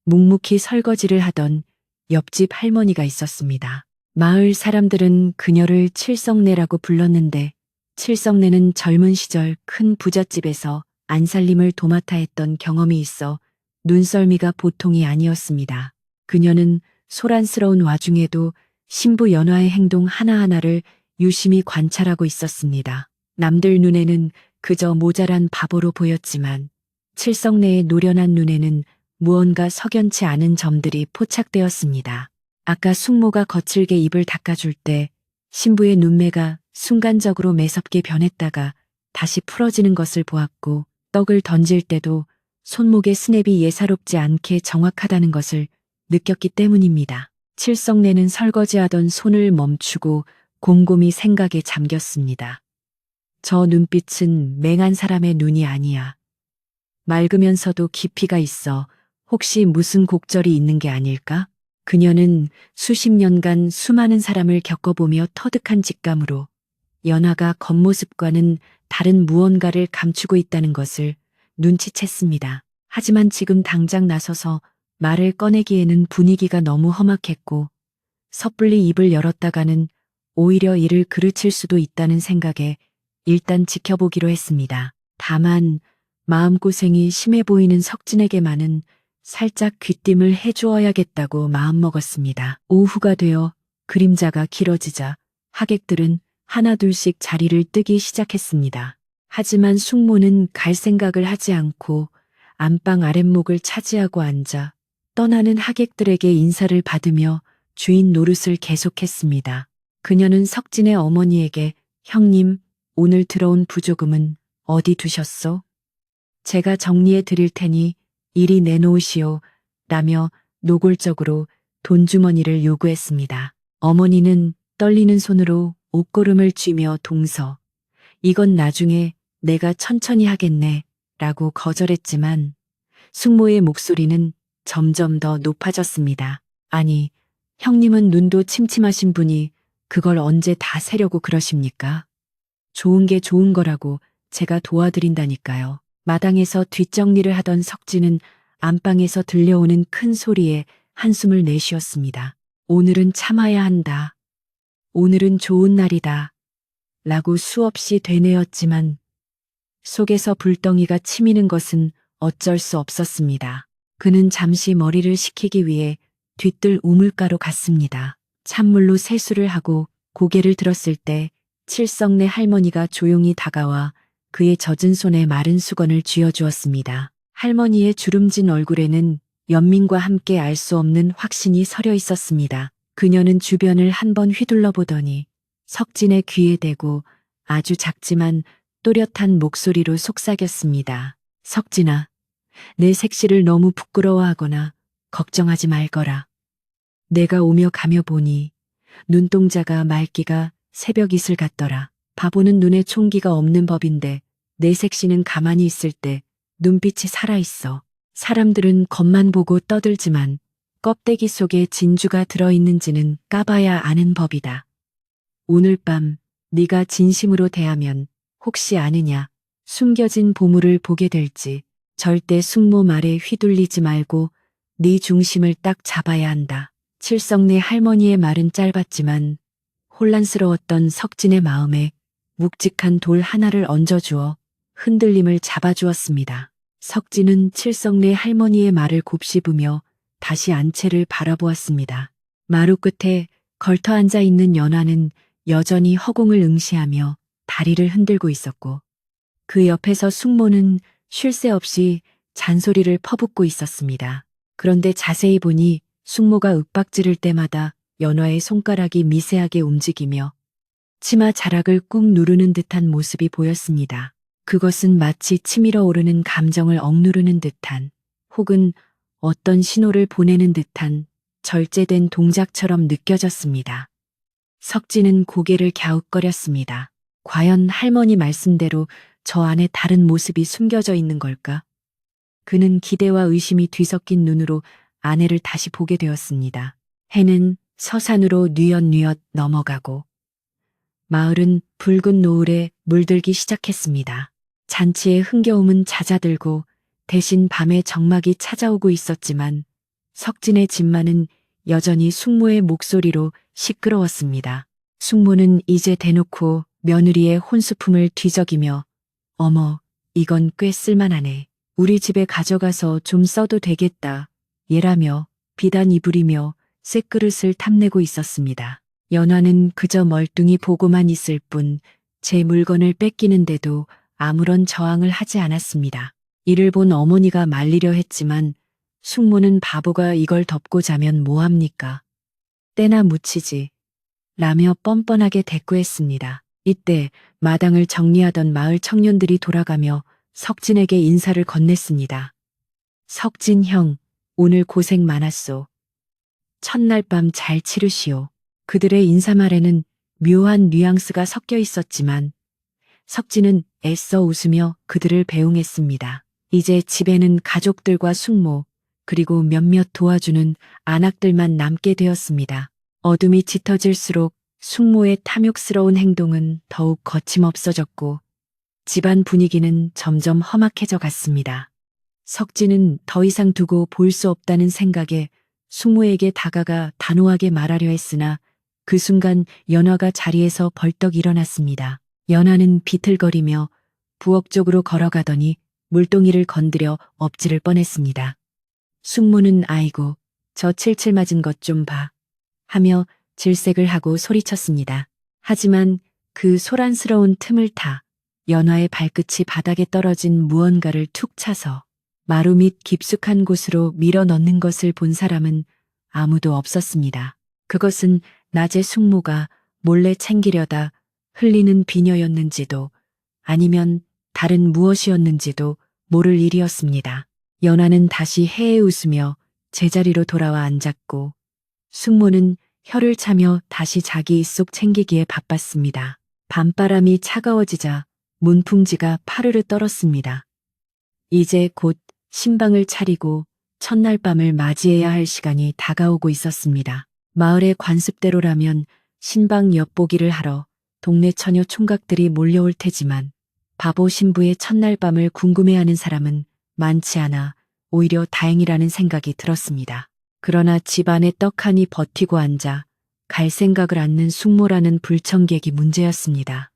묵묵히 설거지를 하던 옆집 할머니가 있었습니다. 마을 사람들은 그녀를 칠성내라고 불렀는데 칠성내는 젊은 시절 큰 부잣집에서 안살림을 도맡아 했던 경험이 있어 눈썰미가 보통이 아니었습니다. 그녀는 소란스러운 와중에도 신부 연화의 행동 하나하나를 유심히 관찰하고 있었습니다. 남들 눈에는 그저 모자란 바보로 보였지만 칠성내의 노련한 눈에는 무언가 석연치 않은 점들이 포착되었습니다. 아까 숙모가 거칠게 입을 닦아줄 때 신부의 눈매가 순간적으로 매섭게 변했다가 다시 풀어지는 것을 보았고, 떡을 던질 때도 손목의 스냅이 예사롭지 않게 정확하다는 것을 느꼈기 때문입니다. 칠성내는 설거지하던 손을 멈추고 곰곰이 생각에 잠겼습니다. 저 눈빛은 맹한 사람의 눈이 아니야. 맑으면서도 깊이가 있어 혹시 무슨 곡절이 있는 게 아닐까? 그녀는 수십 년간 수많은 사람을 겪어보며 터득한 직감으로 연하가 겉모습과는 다른 무언가를 감추고 있다는 것을 눈치챘습니다. 하지만 지금 당장 나서서 말을 꺼내기에는 분위기가 너무 험악했고, 섣불리 입을 열었다가는 오히려 이를 그르칠 수도 있다는 생각에 일단 지켜보기로 했습니다. 다만 마음고생이 심해 보이는 석진에게만은 살짝 귀띔을 해주어야겠다고 마음먹었습니다. 오후가 되어 그림자가 길어지자 하객들은 하나둘씩 자리를 뜨기 시작했습니다. 하지만 숙모는 갈 생각을 하지 않고 안방 아랫목을 차지하고 앉아 떠나는 하객들에게 인사를 받으며 주인 노릇을 계속했습니다. 그녀는 석진의 어머니에게 형님, 오늘 들어온 부조금은 어디 두셨소? 제가 정리해 드릴 테니 이리 내놓으시오. 라며 노골적으로 돈주머니를 요구했습니다. 어머니는 떨리는 손으로 옷고름을 쥐며 동서, 이건 나중에 내가 천천히 하겠네. 라고 거절했지만 숙모의 목소리는 점점 더 높아졌습니다. 아니, 형님은 눈도 침침하신 분이 그걸 언제 다 세려고 그러십니까? 좋은 게 좋은 거라고 제가 도와드린다니까요. 마당에서 뒷정리를 하던 석진은 안방에서 들려오는 큰 소리에 한숨을 내쉬었습니다. 오늘은 참아야 한다. 오늘은 좋은 날이다. 라고 수없이 되뇌었지만 속에서 불덩이가 치미는 것은 어쩔 수 없었습니다. 그는 잠시 머리를 식히기 위해 뒤뜰 우물가로 갔습니다. 찬물로 세수를 하고 고개를 들었을 때 칠성내 할머니가 조용히 다가와 그의 젖은 손에 마른 수건을 쥐어주었습니다. 할머니의 주름진 얼굴에는 연민과 함께 알 수 없는 확신이 서려 있었습니다. 그녀는 주변을 한번 휘둘러 보더니 석진의 귀에 대고 아주 작지만 또렷한 목소리로 속삭였습니다. 석진아, 내 색시를 너무 부끄러워하거나 걱정하지 말거라. 내가 오며 가며 보니 눈동자가 맑기가 새벽 이슬 같더라. 바보는 눈에 총기가 없는 법인데 내 색시는 가만히 있을 때 눈빛이 살아있어. 사람들은 겉만 보고 떠들지만 껍데기 속에 진주가 들어있는지는 까봐야 아는 법이다. 오늘 밤 네가 진심으로 대하면 혹시 아느냐, 숨겨진 보물을 보게 될지. 절대 숙모 말에 휘둘리지 말고 네 중심을 딱 잡아야 한다. 칠성내 할머니의 말은 짧았지만 혼란스러웠던 석진의 마음에 묵직한 돌 하나를 얹어주어 흔들림을 잡아주었습니다. 석진은 칠성내 할머니의 말을 곱씹으며 다시 안채를 바라보았습니다. 마루 끝에 걸터 앉아 있는 연화는 여전히 허공을 응시하며 다리를 흔들고 있었고, 그 옆에서 숙모는 쉴 새 없이 잔소리를 퍼붓고 있었습니다. 그런데 자세히 보니 숙모가 윽박지를 때마다 연화의 손가락이 미세하게 움직이며 치마 자락을 꾹 누르는 듯한 모습이 보였습니다. 그것은 마치 치밀어 오르는 감정을 억누르는 듯한, 혹은 어떤 신호를 보내는 듯한 절제된 동작처럼 느껴졌습니다. 석진은 고개를 갸웃거렸습니다. 과연 할머니 말씀대로 저 안에 다른 모습이 숨겨져 있는 걸까? 그는 기대와 의심이 뒤섞인 눈으로 아내를 다시 보게 되었습니다. 해는 서산으로 뉘엿뉘엿 넘어가고 마을은 붉은 노을에 물들기 시작했습니다. 잔치의 흥겨움은 잦아들고 대신 밤에 적막이 찾아오고 있었지만 석진의 집만은 여전히 숙모의 목소리로 시끄러웠습니다. 숙모는 이제 대놓고 며느리의 혼수품을 뒤적이며 어머, 이건 꽤 쓸만하네. 우리 집에 가져가서 좀 써도 되겠다. 얘라며 비단 이불이며 쇳그릇을 탐내고 있었습니다. 연화는 그저 멀뚱히 보고만 있을 뿐 제 물건을 뺏기는데도 아무런 저항을 하지 않았습니다. 이를 본 어머니가 말리려 했지만 숙모는 바보가 이걸 덮고 자면 뭐합니까? 때나 묻히지. 라며 뻔뻔하게 대꾸했습니다. 이때 마당을 정리하던 마을 청년들이 돌아가며 석진에게 인사를 건넸습니다. 석진 형, 오늘 고생 많았소. 첫날 밤 잘 치르시오. 그들의 인사말에는 묘한 뉘앙스가 섞여 있었지만 석진은 애써 웃으며 그들을 배웅했습니다. 이제 집에는 가족들과 숙모, 그리고 몇몇 도와주는 안악들만 남게 되었습니다. 어둠이 짙어질수록 숙모의 탐욕스러운 행동은 더욱 거침없어졌고 집안 분위기는 점점 험악해져 갔습니다. 석진은 더 이상 두고 볼 수 없다는 생각에 숙모에게 다가가 단호하게 말하려 했으나 그 순간 연화가 자리에서 벌떡 일어났습니다. 연화는 비틀거리며 부엌 쪽으로 걸어가더니 물동이를 건드려 엎지를 뻔했습니다. 숙모는 아이고, 저 칠칠 맞은 것 좀 봐. 하며 질색을 하고 소리쳤습니다. 하지만 그 소란스러운 틈을 타 연화의 발끝이 바닥에 떨어진 무언가를 툭 차서 마루 밑 깊숙한 곳으로 밀어 넣는 것을 본 사람은 아무도 없었습니다. 그것은 낮에 숙모가 몰래 챙기려다 흘리는 비녀였는지도 아니면 다른 무엇이었는지도 모를 일이었습니다. 연화는 다시 해에 웃으며 제자리로 돌아와 앉았고 숙모는 혀를 차며 다시 자기 입속 챙기기에 바빴습니다. 밤바람이 차가워지자 문풍지가 파르르 떨었습니다. 이제 곧 신방을 차리고 첫날 밤을 맞이해야 할 시간이 다가오고 있었습니다. 마을의 관습대로라면 신방 엿보기를 하러 동네 처녀 총각들이 몰려올 테지만 바보 신부의 첫날 밤을 궁금해하는 사람은 많지 않아 오히려 다행이라는 생각이 들었습니다. 그러나 집안에 떡하니 버티고 앉아 갈 생각을 않는 숙모라는 불청객이 문제였습니다.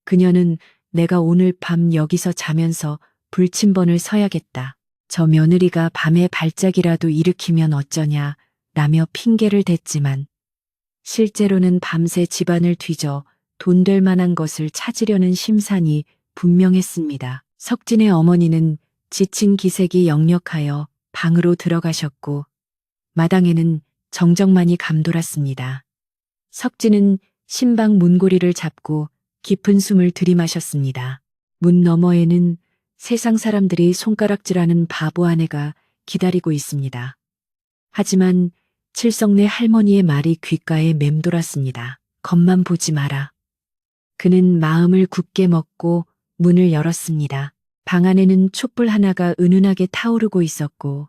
그녀는 내가 오늘 밤 여기서 자면서 불침번을 서야겠다. 저 며느리가 밤에 발작이라도 일으키면 어쩌냐 라며 핑계를 댔지만 실제로는 밤새 집안을 뒤져 돈 될 만한 것을 찾으려는 심산이 분명했습니다. 석진의 어머니는 지친 기색이 역력하여 방으로 들어가셨고 마당에는 정적만이 감돌았습니다. 석진은 신방 문고리를 잡고 깊은 숨을 들이마셨습니다. 문 너머에는 세상 사람들이 손가락질하는 바보 아내가 기다리고 있습니다. 하지만 칠성네 할머니의 말이 귓가에 맴돌았습니다. 겉만 보지 마라. 그는 마음을 굳게 먹고 문을 열었습니다. 방 안에는 촛불 하나가 은은하게 타오르고 있었고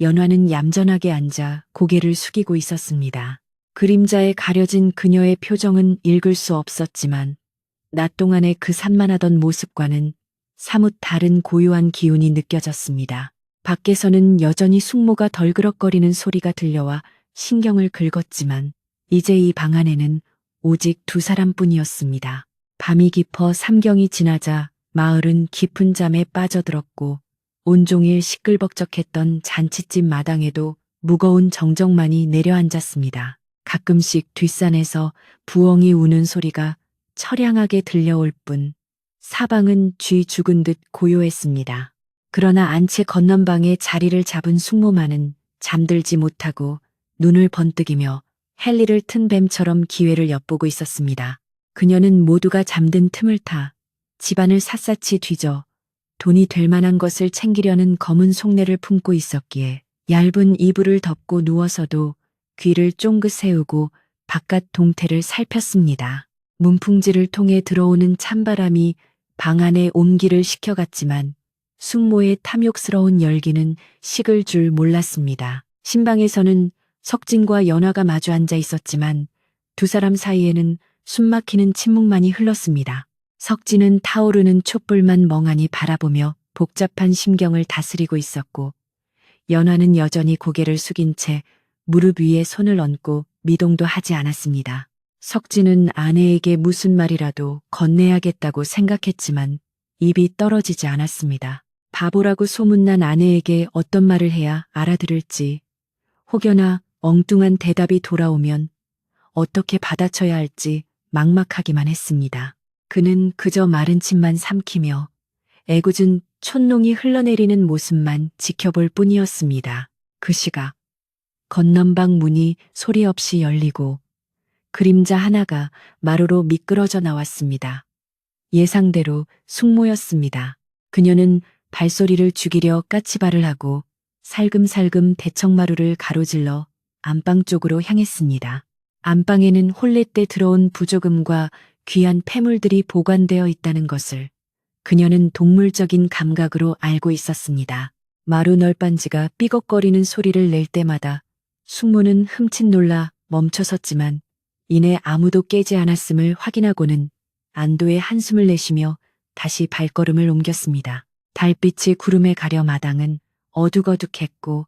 연화는 얌전하게 앉아 고개를 숙이고 있었습니다. 그림자에 가려진 그녀의 표정은 읽을 수 없었지만 낮 동안의 그 산만하던 모습과는 사뭇 다른 고요한 기운이 느껴졌습니다. 밖에서는 여전히 숙모가 덜그럭거리는 소리가 들려와 신경을 긁었지만 이제 이 방 안에는 오직 두 사람뿐이었습니다. 밤이 깊어 삼경이 지나자 마을은 깊은 잠에 빠져들었고 온종일 시끌벅적했던 잔칫집 마당에도 무거운 정적만이 내려앉았습니다. 가끔씩 뒷산에서 부엉이 우는 소리가 처량하게 들려올 뿐 사방은 쥐 죽은 듯 고요했습니다. 그러나 안채 건넌방에 자리를 잡은 숙모만은 잠들지 못하고 눈을 번뜩이며 헬리를 튼 뱀처럼 기회를 엿보고 있었습니다. 그녀는 모두가 잠든 틈을 타 집안을 샅샅이 뒤져 돈이 될 만한 것을 챙기려는 검은 속내를 품고 있었기에 얇은 이불을 덮고 누워서도 귀를 쫑긋 세우고 바깥 동태를 살폈습니다. 문풍지를 통해 들어오는 찬바람이 방 안에 온기를 식혀갔지만 숙모의 탐욕스러운 열기는 식을 줄 몰랐습니다. 신방에서는 석진과 연화가 마주 앉아 있었지만 두 사람 사이에는 숨막히는 침묵만이 흘렀습니다. 석진은 타오르는 촛불만 멍하니 바라보며 복잡한 심경을 다스리고 있었고 연화는 여전히 고개를 숙인 채 무릎 위에 손을 얹고 미동도 하지 않았습니다. 석진은 아내에게 무슨 말이라도 건네야겠다고 생각했지만 입이 떨어지지 않았습니다. 바보라고 소문난 아내에게 어떤 말을 해야 알아들을지 혹여나 엉뚱한 대답이 돌아오면 어떻게 받아쳐야 할지 막막하기만 했습니다. 그는 그저 마른 침만 삼키며 애꿎은 촛농이 흘러내리는 모습만 지켜볼 뿐이었습니다. 그 시각 건넌방 문이 소리 없이 열리고 그림자 하나가 마루로 미끄러져 나왔습니다. 예상대로 숙모였습니다. 그녀는 발소리를 죽이려 까치발을 하고 살금살금 대청마루를 가로질러 안방 쪽으로 향했습니다. 안방에는 혼례 때 들어온 부조금과 귀한 폐물들이 보관되어 있다는 것을 그녀는 동물적인 감각으로 알고 있었습니다. 마루 널빤지가 삐걱거리는 소리를 낼 때마다 숙모는 흠칫 놀라 멈춰섰지만 이내 아무도 깨지 않았음을 확인하고는 안도의 한숨을 내쉬며 다시 발걸음을 옮겼습니다. 달빛이 구름에 가려 마당은 어둑어둑했고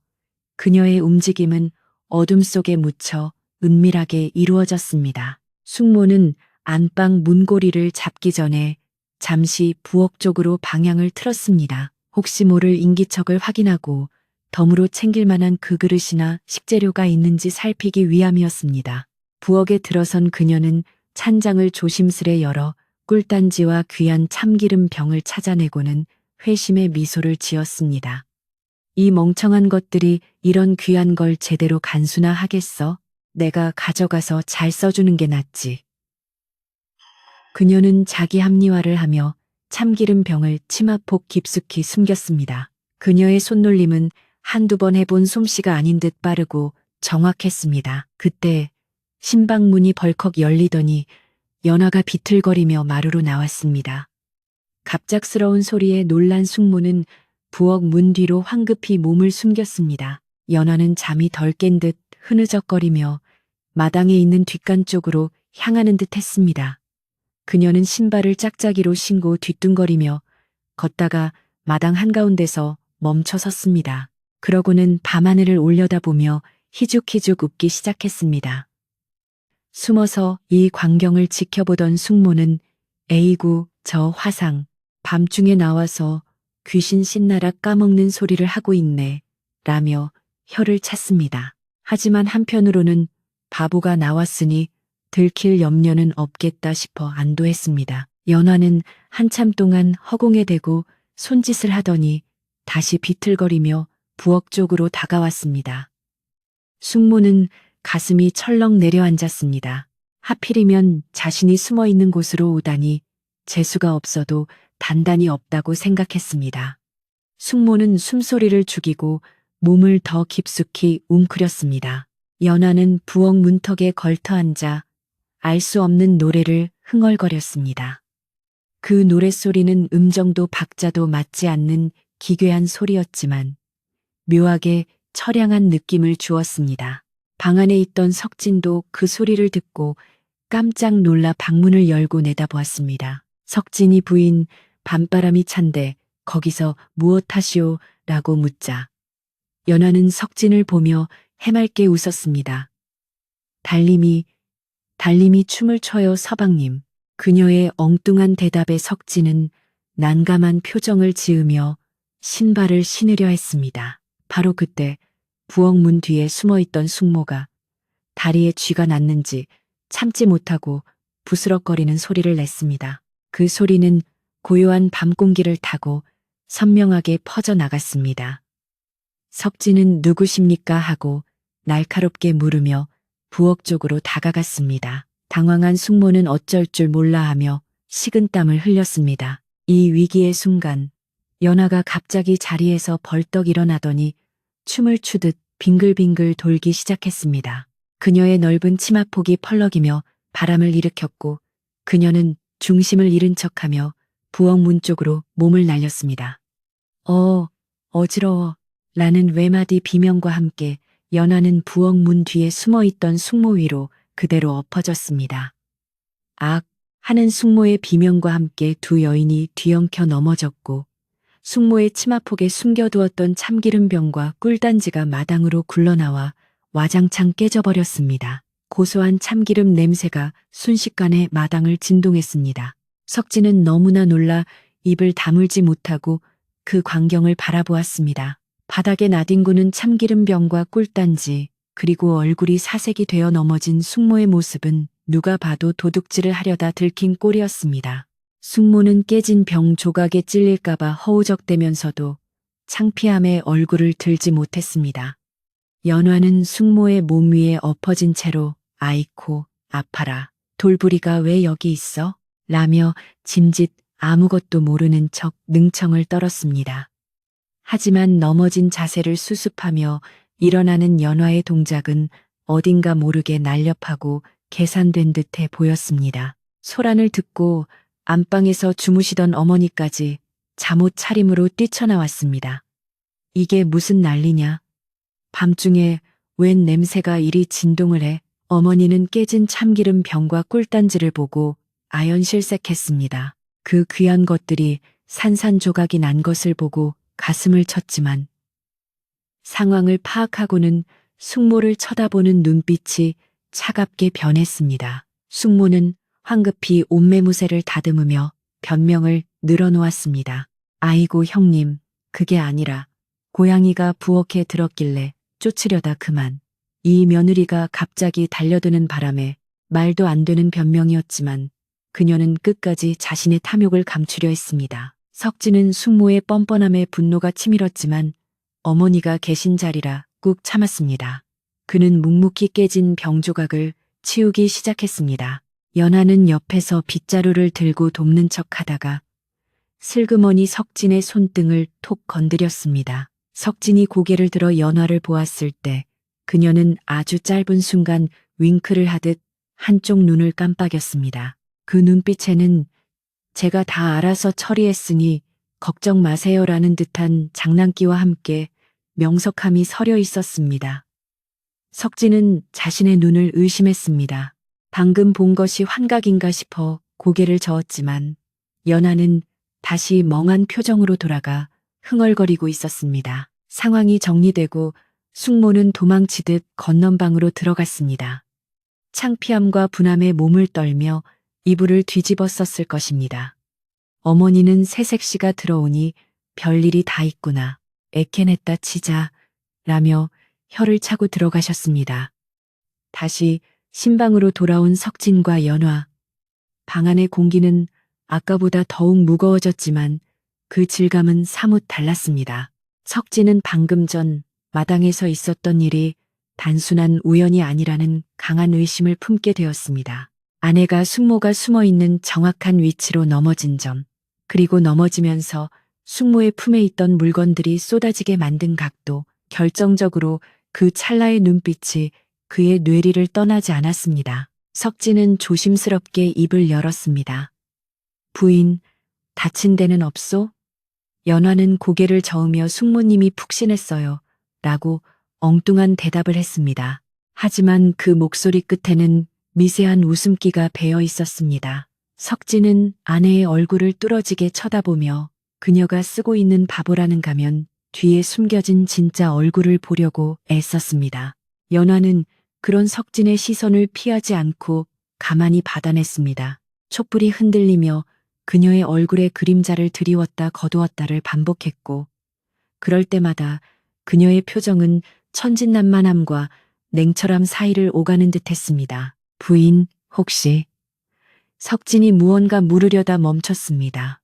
그녀의 움직임은 어둠 속에 묻혀 은밀하게 이루어졌습니다. 숙모는 안방 문고리를 잡기 전에 잠시 부엌 쪽으로 방향을 틀었습니다. 혹시 모를 인기척을 확인하고 덤으로 챙길 만한 그 그릇이나 식재료가 있는지 살피기 위함이었습니다. 부엌에 들어선 그녀는 찬장을 조심스레 열어 꿀단지와 귀한 참기름 병을 찾아내고는 회심의 미소를 지었습니다. 이 멍청한 것들이 이런 귀한 걸 제대로 간수나 하겠어? 내가 가져가서 잘 써주는 게 낫지. 그녀는 자기 합리화를 하며 참기름 병을 치마폭 깊숙이 숨겼습니다. 그녀의 손놀림은 한두 번 해본 솜씨가 아닌 듯 빠르고 정확했습니다. 그때 신방문이 벌컥 열리더니 연화가 비틀거리며 마루로 나왔습니다. 갑작스러운 소리에 놀란 숙모는 부엌 문 뒤로 황급히 몸을 숨겼습니다. 연화는 잠이 덜 깬 듯 흐느적거리며 마당에 있는 뒷간 쪽으로 향하는 듯 했습니다. 그녀는 신발을 짝짝이로 신고 뒤뚱거리며 걷다가 마당 한가운데서 멈춰 섰습니다. 그러고는 밤하늘을 올려다보며 희죽희죽 웃기 시작했습니다. 숨어서 이 광경을 지켜보던 숙모는 에이구 저 화상 밤중에 나와서 귀신 신나라 까먹는 소리를 하고 있네 라며 혀를 찼습니다. 하지만 한편으로는 바보가 나왔으니 들킬 염려는 없겠다 싶어 안도했습니다. 연화는 한참 동안 허공에 대고 손짓을 하더니 다시 비틀거리며 부엌 쪽으로 다가왔습니다. 숙모는 가슴이 철렁 내려앉았습니다. 하필이면 자신이 숨어 있는 곳으로 오다니 재수가 없어도 단단히 없다고 생각했습니다. 숙모는 숨소리를 죽이고 몸을 더 깊숙이 웅크렸습니다. 연화는 부엌 문턱에 걸터 앉아 알 수 없는 노래를 흥얼거렸습니다. 그 노랫소리는 음정도 박자도 맞지 않는 기괴한 소리였지만 묘하게 처량한 느낌을 주었습니다. 방 안에 있던 석진도 그 소리를 듣고 깜짝 놀라 방문을 열고 내다보았습니다. 석진이 부인 밤바람이 찬데 거기서 무엇 하시오? 라고 묻자 연화는 석진을 보며 해맑게 웃었습니다. 달님이 춤을 춰요 서방님. 그녀의 엉뚱한 대답에 석진은 난감한 표정을 지으며 신발을 신으려 했습니다. 바로 그때 부엌 문 뒤에 숨어있던 숙모가 다리에 쥐가 났는지 참지 못하고 부스럭거리는 소리를 냈습니다. 그 소리는 고요한 밤 공기를 타고 선명하게 퍼져나갔습니다. 석진은 누구십니까 하고 날카롭게 물으며 부엌 쪽으로 다가갔습니다. 당황한 숙모는 어쩔 줄 몰라 하며 식은땀을 흘렸습니다. 이 위기의 순간 연화가 갑자기 자리에서 벌떡 일어나더니 춤을 추듯 빙글빙글 돌기 시작했습니다. 그녀의 넓은 치마폭이 펄럭이며 바람을 일으켰고 그녀는 중심을 잃은 척하며 부엌 문 쪽으로 몸을 날렸습니다. 어지러워 라는 외마디 비명과 함께 연화는 부엌 문 뒤에 숨어있던 숙모 위로 그대로 엎어졌습니다. 악 하는 숙모의 비명과 함께 두 여인이 뒤엉켜 넘어졌고 숙모의 치마폭에 숨겨두었던 참기름병과 꿀단지가 마당으로 굴러나와 와장창 깨져버렸습니다. 고소한 참기름 냄새가 순식간에 마당을 진동했습니다. 석진은 너무나 놀라 입을 다물지 못하고 그 광경을 바라보았습니다. 바닥에 나뒹구는 참기름병과 꿀단지 그리고 얼굴이 사색이 되어 넘어진 숙모의 모습은 누가 봐도 도둑질을 하려다 들킨 꼴이었습니다. 숙모는 깨진 병 조각에 찔릴까봐 허우적대면서도 창피함에 얼굴을 들지 못했습니다. 연화는 숙모의 몸 위에 엎어진 채로 아이코, 아파라, 돌부리가 왜 여기 있어? 라며 짐짓 아무것도 모르는 척 능청을 떨었습니다. 하지만 넘어진 자세를 수습하며 일어나는 연화의 동작은 어딘가 모르게 날렵하고 계산된 듯해 보였습니다. 소란을 듣고 안방에서 주무시던 어머니까지 잠옷 차림으로 뛰쳐나왔습니다. 이게 무슨 난리냐? 밤중에 웬 냄새가 이리 진동을 해? 어머니는 깨진 참기름 병과 꿀단지를 보고 아연실색했습니다. 그 귀한 것들이 산산조각이 난 것을 보고 가슴을 쳤지만 상황을 파악하고는 숙모를 쳐다보는 눈빛이 차갑게 변했습니다. 숙모는 황급히 옷매무새를 다듬으며 변명을 늘어놓았습니다. 아이고 형님, 그게 아니라 고양이가 부엌에 들었길래 쫓으려다 그만. 이 며느리가 갑자기 달려드는 바람에 말도 안 되는 변명이었지만 그녀는 끝까지 자신의 탐욕을 감추려 했습니다. 석진은 숙모의 뻔뻔함에 분노가 치밀었지만 어머니가 계신 자리라 꾹 참았습니다. 그는 묵묵히 깨진 병조각을 치우기 시작했습니다. 연하는 옆에서 빗자루를 들고 돕는 척 하다가 슬그머니 석진의 손등을 톡 건드렸습니다. 석진이 고개를 들어 연화를 보았을 때 그녀는 아주 짧은 순간 윙크를 하듯 한쪽 눈을 깜빡였습니다. 그 눈빛에는 제가 다 알아서 처리했으니 걱정 마세요라는 듯한 장난기와 함께 명석함이 서려 있었습니다. 석진은 자신의 눈을 의심했습니다. 방금 본 것이 환각인가 싶어 고개를 저었지만 연하는 다시 멍한 표정으로 돌아가 흥얼거리고 있었습니다. 상황이 정리되고 숙모는 도망치듯 건넌방으로 들어갔습니다. 창피함과 분함에 몸을 떨며 이불을 뒤집어 썼을 것입니다. 어머니는 새색시가 들어오니 별일이 다 있구나. 애캔했다 치자 라며 혀를 차고 들어가셨습니다. 다시 신방으로 돌아온 석진과 연화. 방 안의 공기는 아까보다 더욱 무거워졌지만 그 질감은 사뭇 달랐습니다. 석진은 방금 전 마당에서 있었던 일이 단순한 우연이 아니라는 강한 의심을 품게 되었습니다. 아내가 숙모가 숨어있는 정확한 위치로 넘어진 점, 그리고 넘어지면서 숙모의 품에 있던 물건들이 쏟아지게 만든 각도, 결정적으로 그 찰나의 눈빛이 그의 뇌리를 떠나지 않았습니다. 석진은 조심스럽게 입을 열었습니다. 부인, 다친 데는 없소? 연화는 고개를 저으며 숙모님이 푹신했어요. 라고 엉뚱한 대답을 했습니다. 하지만 그 목소리 끝에는 미세한 웃음기가 배어 있었습니다. 석진은 아내의 얼굴을 뚫어지게 쳐다보며 그녀가 쓰고 있는 바보라는 가면 뒤에 숨겨진 진짜 얼굴을 보려고 애썼습니다. 연화는 그런 석진의 시선을 피하지 않고 가만히 받아냈습니다. 촛불이 흔들리며 그녀의 얼굴에 그림자를 드리웠다 거두었다를 반복했고 그럴 때마다 그녀의 표정은 천진난만함과 냉철함 사이를 오가는 듯했습니다. 부인, 혹시? 석진이 무언가 물으려다 멈췄습니다.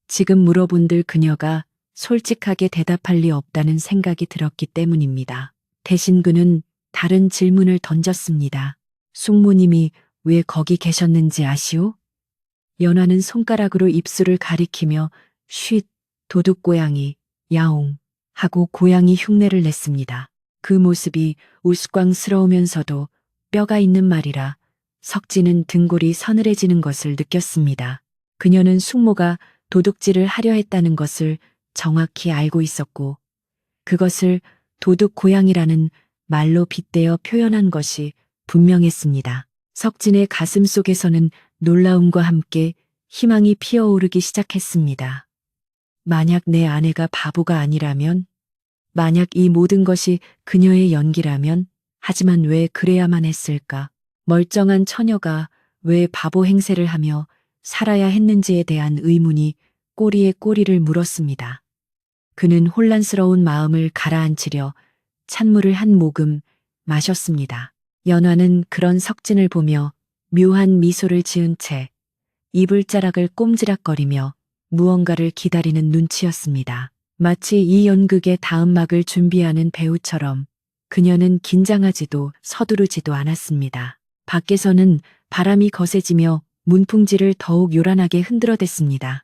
지금 물어본들 그녀가 솔직하게 대답할 리 없다는 생각이 들었기 때문입니다. 대신 그는 다른 질문을 던졌습니다. 숙모님이 왜 거기 계셨는지 아시오? 연화는 손가락으로 입술을 가리키며 쉿, 도둑고양이, 야옹 하고 고양이 흉내를 냈습니다. 그 모습이 우스꽝스러우면서도 뼈가 있는 말이라 석진은 등골이 서늘해지는 것을 느꼈습니다. 그녀는 숙모가 도둑질을 하려 했다는 것을 정확히 알고 있었고 그것을 도둑고양이라는 말로 빗대어 표현한 것이 분명했습니다. 석진의 가슴 속에서는 놀라움과 함께 희망이 피어오르기 시작했습니다. 만약 내 아내가 바보가 아니라면, 만약 이 모든 것이 그녀의 연기라면, 하지만 왜 그래야만 했을까? 멀쩡한 처녀가 왜 바보 행세를 하며 살아야 했는지에 대한 의문이 꼬리에 꼬리를 물었습니다. 그는 혼란스러운 마음을 가라앉히려 찬물을 한 모금 마셨습니다. 연화는 그런 석진을 보며 묘한 미소를 지은 채 이불자락을 꼼지락거리며 무언가를 기다리는 눈치였습니다. 마치 이 연극의 다음 막을 준비하는 배우처럼 그녀는 긴장하지도 서두르지도 않았습니다. 밖에서는 바람이 거세지며 문풍지를 더욱 요란하게 흔들어댔습니다.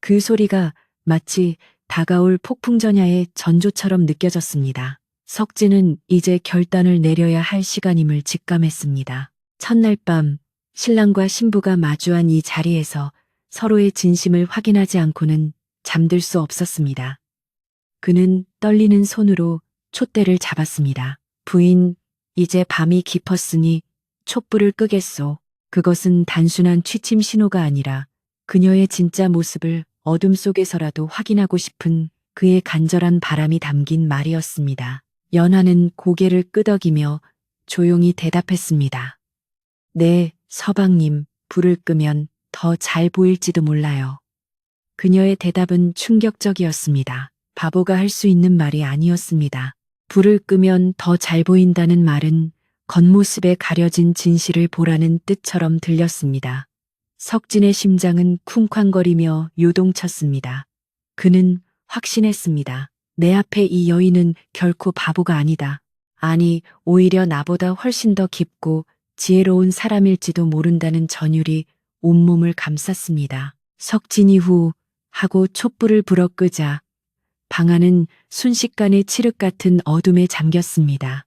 그 소리가 마치 다가올 폭풍전야의 전조처럼 느껴졌습니다. 석진은 이제 결단을 내려야 할 시간임을 직감했습니다. 첫날 밤 신랑과 신부가 마주한 이 자리에서 서로의 진심을 확인하지 않고는 잠들 수 없었습니다. 그는 떨리는 손으로 촛대를 잡았습니다. 부인, 이제 밤이 깊었으니 촛불을 끄겠소. 그것은 단순한 취침 신호가 아니라 그녀의 진짜 모습을 어둠 속에서라도 확인하고 싶은 그의 간절한 바람이 담긴 말이었습니다. 연하는 고개를 끄덕이며 조용히 대답했습니다. 네, 서방님, 불을 끄면 더 잘 보일지도 몰라요. 그녀의 대답은 충격적이었습니다. 바보가 할 수 있는 말이 아니었습니다. 불을 끄면 더 잘 보인다는 말은 겉모습에 가려진 진실을 보라는 뜻처럼 들렸습니다. 석진의 심장은 쿵쾅거리며 요동쳤습니다. 그는 확신했습니다. 내 앞에 이 여인은 결코 바보가 아니다. 아니, 오히려 나보다 훨씬 더 깊고 지혜로운 사람일지도 모른다는 전율이 온몸을 감쌌습니다. 석진이 후 하고 촛불을 불어 끄자 방 안은 순식간에 칠흑 같은 어둠에 잠겼습니다.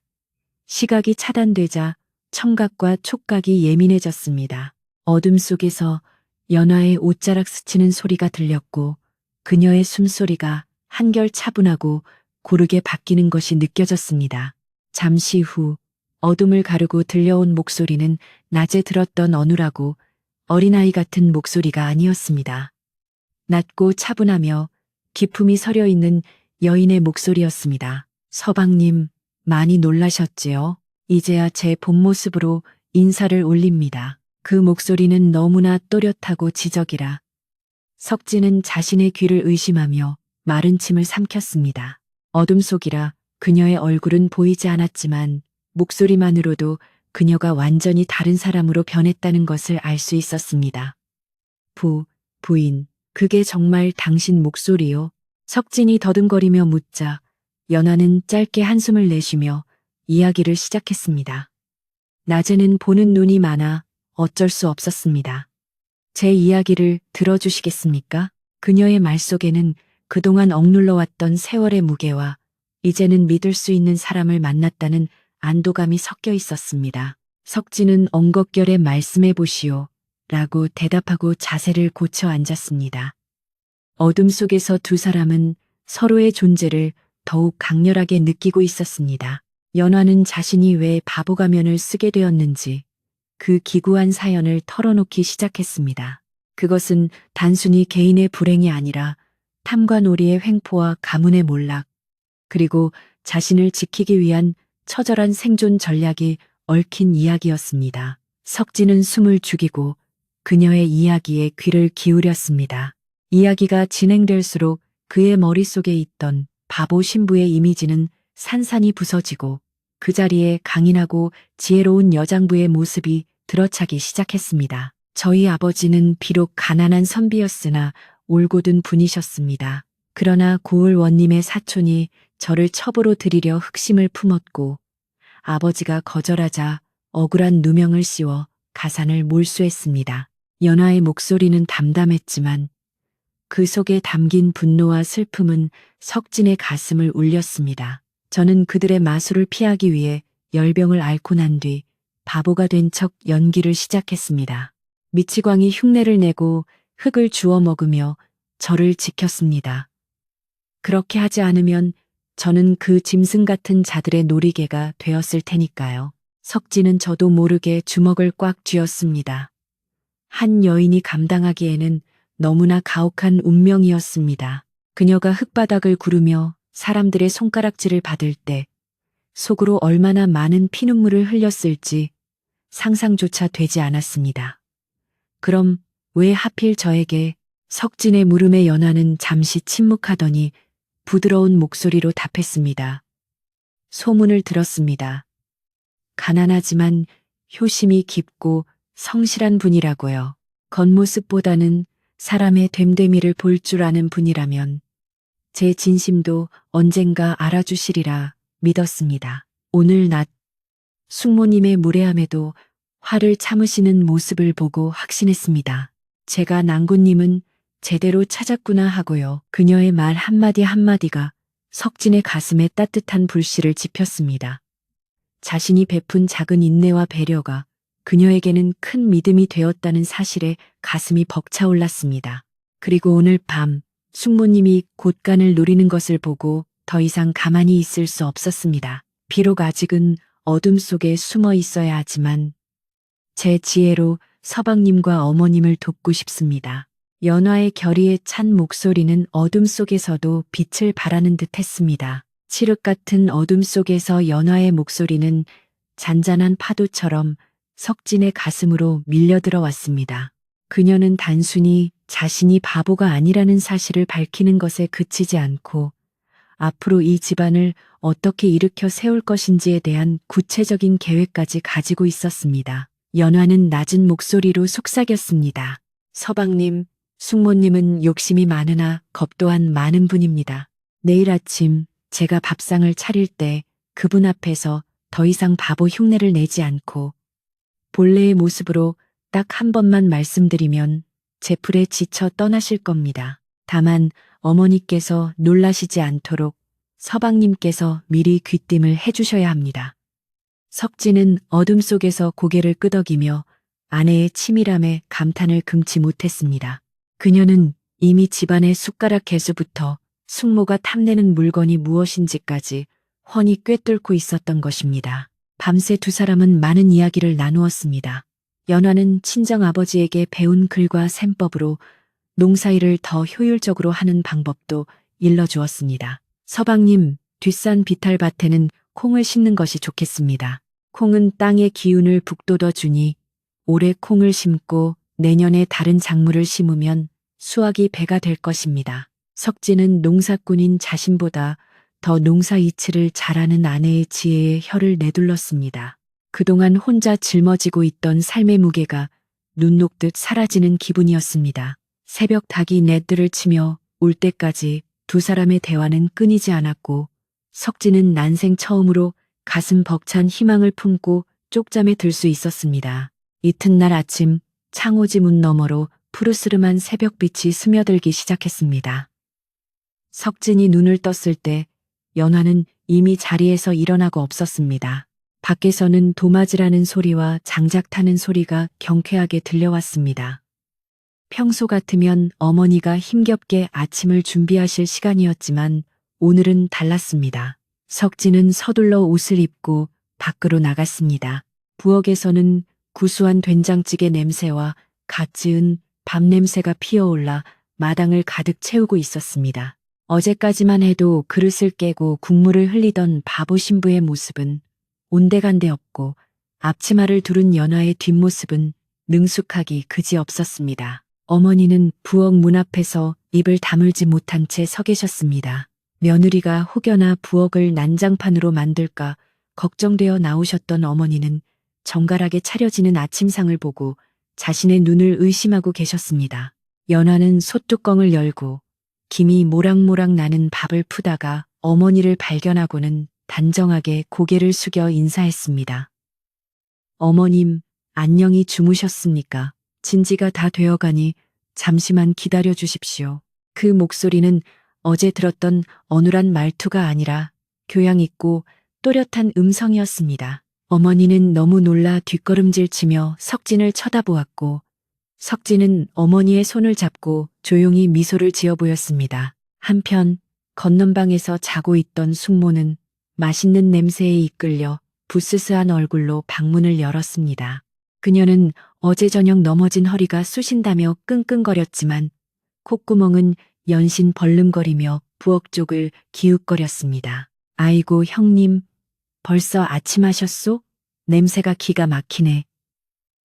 시각이 차단되자 청각과 촉각이 예민해졌습니다. 어둠 속에서 연화의 옷자락 스치는 소리가 들렸고 그녀의 숨소리가 한결 차분하고 고르게 바뀌는 것이 느껴졌습니다. 잠시 후 어둠을 가르고 들려온 목소리는 낮에 들었던 어눌하고 어린아이 같은 목소리가 아니었습니다. 낮고 차분하며 기품이 서려 있는 여인의 목소리였습니다. 서방님, 많이 놀라셨지요? 이제야 제 본 모습으로 인사를 올립니다. 그 목소리는 너무나 또렷하고 지적이라 석진은 자신의 귀를 의심하며 마른 침을 삼켰습니다. 어둠 속이라 그녀의 얼굴은 보이지 않았지만 목소리만으로도 그녀가 완전히 다른 사람으로 변했다는 것을 알 수 있었습니다. 부인, 그게 정말 당신 목소리요? 석진이 더듬거리며 묻자 연하는 짧게 한숨을 내쉬며 이야기를 시작했습니다. 낮에는 보는 눈이 많아 어쩔 수 없었습니다. 제 이야기를 들어주시겠습니까? 그녀의 말 속에는 그동안 억눌러왔던 세월의 무게와 이제는 믿을 수 있는 사람을 만났다는 안도감이 섞여 있었습니다. 석진은 엉겁결에 말씀해 보시오 라고 대답하고 자세를 고쳐 앉았습니다. 어둠 속에서 두 사람은 서로의 존재를 더욱 강렬하게 느끼고 있었습니다. 연화는 자신이 왜 바보 가면을 쓰게 되었는지 그 기구한 사연을 털어놓기 시작했습니다. 그것은 단순히 개인의 불행이 아니라 탐과 놀이의 횡포와 가문의 몰락, 그리고 자신을 지키기 위한 처절한 생존 전략이 얽힌 이야기였습니다. 석진은 숨을 죽이고 그녀의 이야기에 귀를 기울였습니다. 이야기가 진행될수록 그의 머릿속에 있던 바보 신부의 이미지는 산산이 부서지고 그 자리에 강인하고 지혜로운 여장부의 모습이 들어차기 시작했습니다. 저희 아버지는 비록 가난한 선비였으나 올곧은 분이셨습니다. 그러나 고을 원님의 사촌이 저를 첩으로 들이려 흑심을 품었고 아버지가 거절하자 억울한 누명을 씌워 가산을 몰수했습니다. 연하의 목소리는 담담했지만 그 속에 담긴 분노와 슬픔은 석진의 가슴을 울렸습니다. 저는 그들의 마술을 피하기 위해 열병을 앓고 난 뒤 바보가 된 척 연기를 시작했습니다. 미치광이 흉내를 내고 흙을 주워 먹으며 저를 지켰습니다. 그렇게 하지 않으면 저는 그 짐승 같은 자들의 놀이개가 되었을 테니까요. 석진은 저도 모르게 주먹을 꽉 쥐었습니다. 한 여인이 감당하기에는 너무나 가혹한 운명이었습니다. 그녀가 흙바닥을 구르며 사람들의 손가락질을 받을 때 속으로 얼마나 많은 피눈물을 흘렸을지 상상조차 되지 않았습니다. 그럼 왜 하필 저에게? 석진의 물음에 연하는 잠시 침묵하더니 부드러운 목소리로 답했습니다. 소문을 들었습니다. 가난하지만 효심이 깊고 성실한 분이라고요. 겉모습보다는 사람의 됨됨이를 볼 줄 아는 분이라면 제 진심도 언젠가 알아주시리라 믿었습니다. 오늘 낮 숙모님의 무례함에도 화를 참으시는 모습을 보고 확신했습니다. 제가 낭군님은 제대로 찾았구나 하고요. 그녀의 말 한마디 한마디가 석진의 가슴에 따뜻한 불씨를 지폈습니다. 자신이 베푼 작은 인내와 배려가 그녀에게는 큰 믿음이 되었다는 사실에 가슴이 벅차올랐습니다. 그리고 오늘 밤 숙모님이 곳간을 노리는 것을 보고 더 이상 가만히 있을 수 없었습니다. 비록 아직은 어둠 속에 숨어 있어야 하지만 제 지혜로 서방님과 어머님을 돕고 싶습니다. 연화의 결의에 찬 목소리는 어둠 속에서도 빛을 발하는 듯 했습니다. 칠흑 같은 어둠 속에서 연화의 목소리는 잔잔한 파도처럼 석진의 가슴으로 밀려들어 왔습니다. 그녀는 단순히 자신이 바보가 아니라는 사실을 밝히는 것에 그치지 않고 앞으로 이 집안을 어떻게 일으켜 세울 것인지에 대한 구체적인 계획까지 가지고 있었습니다. 연화는 낮은 목소리로 속삭였습니다. 서방님, 숙모님은 욕심이 많으나 겁 또한 많은 분입니다. 내일 아침 제가 밥상을 차릴 때 그분 앞에서 더 이상 바보 흉내를 내지 않고 본래의 모습으로 딱 한 번만 말씀드리면 제풀에 지쳐 떠나실 겁니다. 다만 어머니께서 놀라시지 않도록 서방님께서 미리 귀띔을 해주셔야 합니다. 석진은 어둠 속에서 고개를 끄덕이며 아내의 치밀함에 감탄을 금치 못했습니다. 그녀는 이미 집안의 숟가락 개수부터 숙모가 탐내는 물건이 무엇인지까지 훤히 꿰뚫고 있었던 것입니다. 밤새 두 사람은 많은 이야기를 나누었습니다. 연화는 친정아버지에게 배운 글과 셈법으로 농사일을 더 효율적으로 하는 방법도 일러주었습니다. 서방님, 뒷산 비탈밭에는 콩을 심는 것이 좋겠습니다. 콩은 땅의 기운을 북돋워 주니 올해 콩을 심고 내년에 다른 작물을 심으면 수확이 배가 될 것입니다. 석진은 농사꾼인 자신보다 더 농사 이치를 잘하는 아내의 지혜에 혀를 내둘렀습니다. 그동안 혼자 짊어지고 있던 삶의 무게가 눈 녹듯 사라지는 기분이었습니다. 새벽 닭이 넷들을 치며 올 때까지 두 사람의 대화는 끊이지 않았고 석진은 난생 처음으로 가슴 벅찬 희망을 품고 쪽잠에 들 수 있었습니다. 이튿날 아침 창호지 문 너머로 푸르스름한 새벽빛이 스며들기 시작했습니다. 석진이 눈을 떴을 때 연화는 이미 자리에서 일어나고 없었습니다. 밖에서는 도마지라는 소리와 장작 타는 소리가 경쾌하게 들려왔습니다. 평소 같으면 어머니가 힘겹게 아침을 준비하실 시간이었지만 오늘은 달랐습니다. 석진은 서둘러 옷을 입고 밖으로 나갔습니다. 부엌에서는 구수한 된장찌개 냄새와 갓 지은 밥 냄새가 피어올라 마당을 가득 채우고 있었습니다. 어제까지만 해도 그릇을 깨고 국물을 흘리던 바보 신부의 모습은 온데간데 없고 앞치마를 두른 연화의 뒷모습은 능숙하기 그지없었습니다. 어머니는 부엌 문 앞에서 입을 다물지 못한 채 서 계셨습니다. 며느리가 혹여나 부엌을 난장판으로 만들까 걱정되어 나오셨던 어머니는 정갈하게 차려지는 아침상을 보고 자신의 눈을 의심하고 계셨습니다. 연화는 솥뚜껑을 열고 김이 모락모락 나는 밥을 푸다가 어머니를 발견하고는 단정하게 고개를 숙여 인사했습니다. 어머님, 안녕히 주무셨습니까? 진지가 다 되어가니 잠시만 기다려 주십시오. 그 목소리는 어제 들었던 어눌한 말투가 아니라 교양 있고 또렷한 음성이었습니다. 어머니는 너무 놀라 뒷걸음질치며 석진을 쳐다보았고 석진은 어머니의 손을 잡고 조용히 미소를 지어 보였습니다. 한편 건넌방에서 자고 있던 숙모는 맛있는 냄새에 이끌려 부스스한 얼굴로 방문을 열었습니다. 그녀는 어제 저녁 넘어진 허리가 쑤신다며 끙끙거렸지만 콧구멍은 연신 벌름거리며 부엌 쪽을 기웃거렸습니다. 아이고 형님, 벌써 아침하셨소? 냄새가 기가 막히네.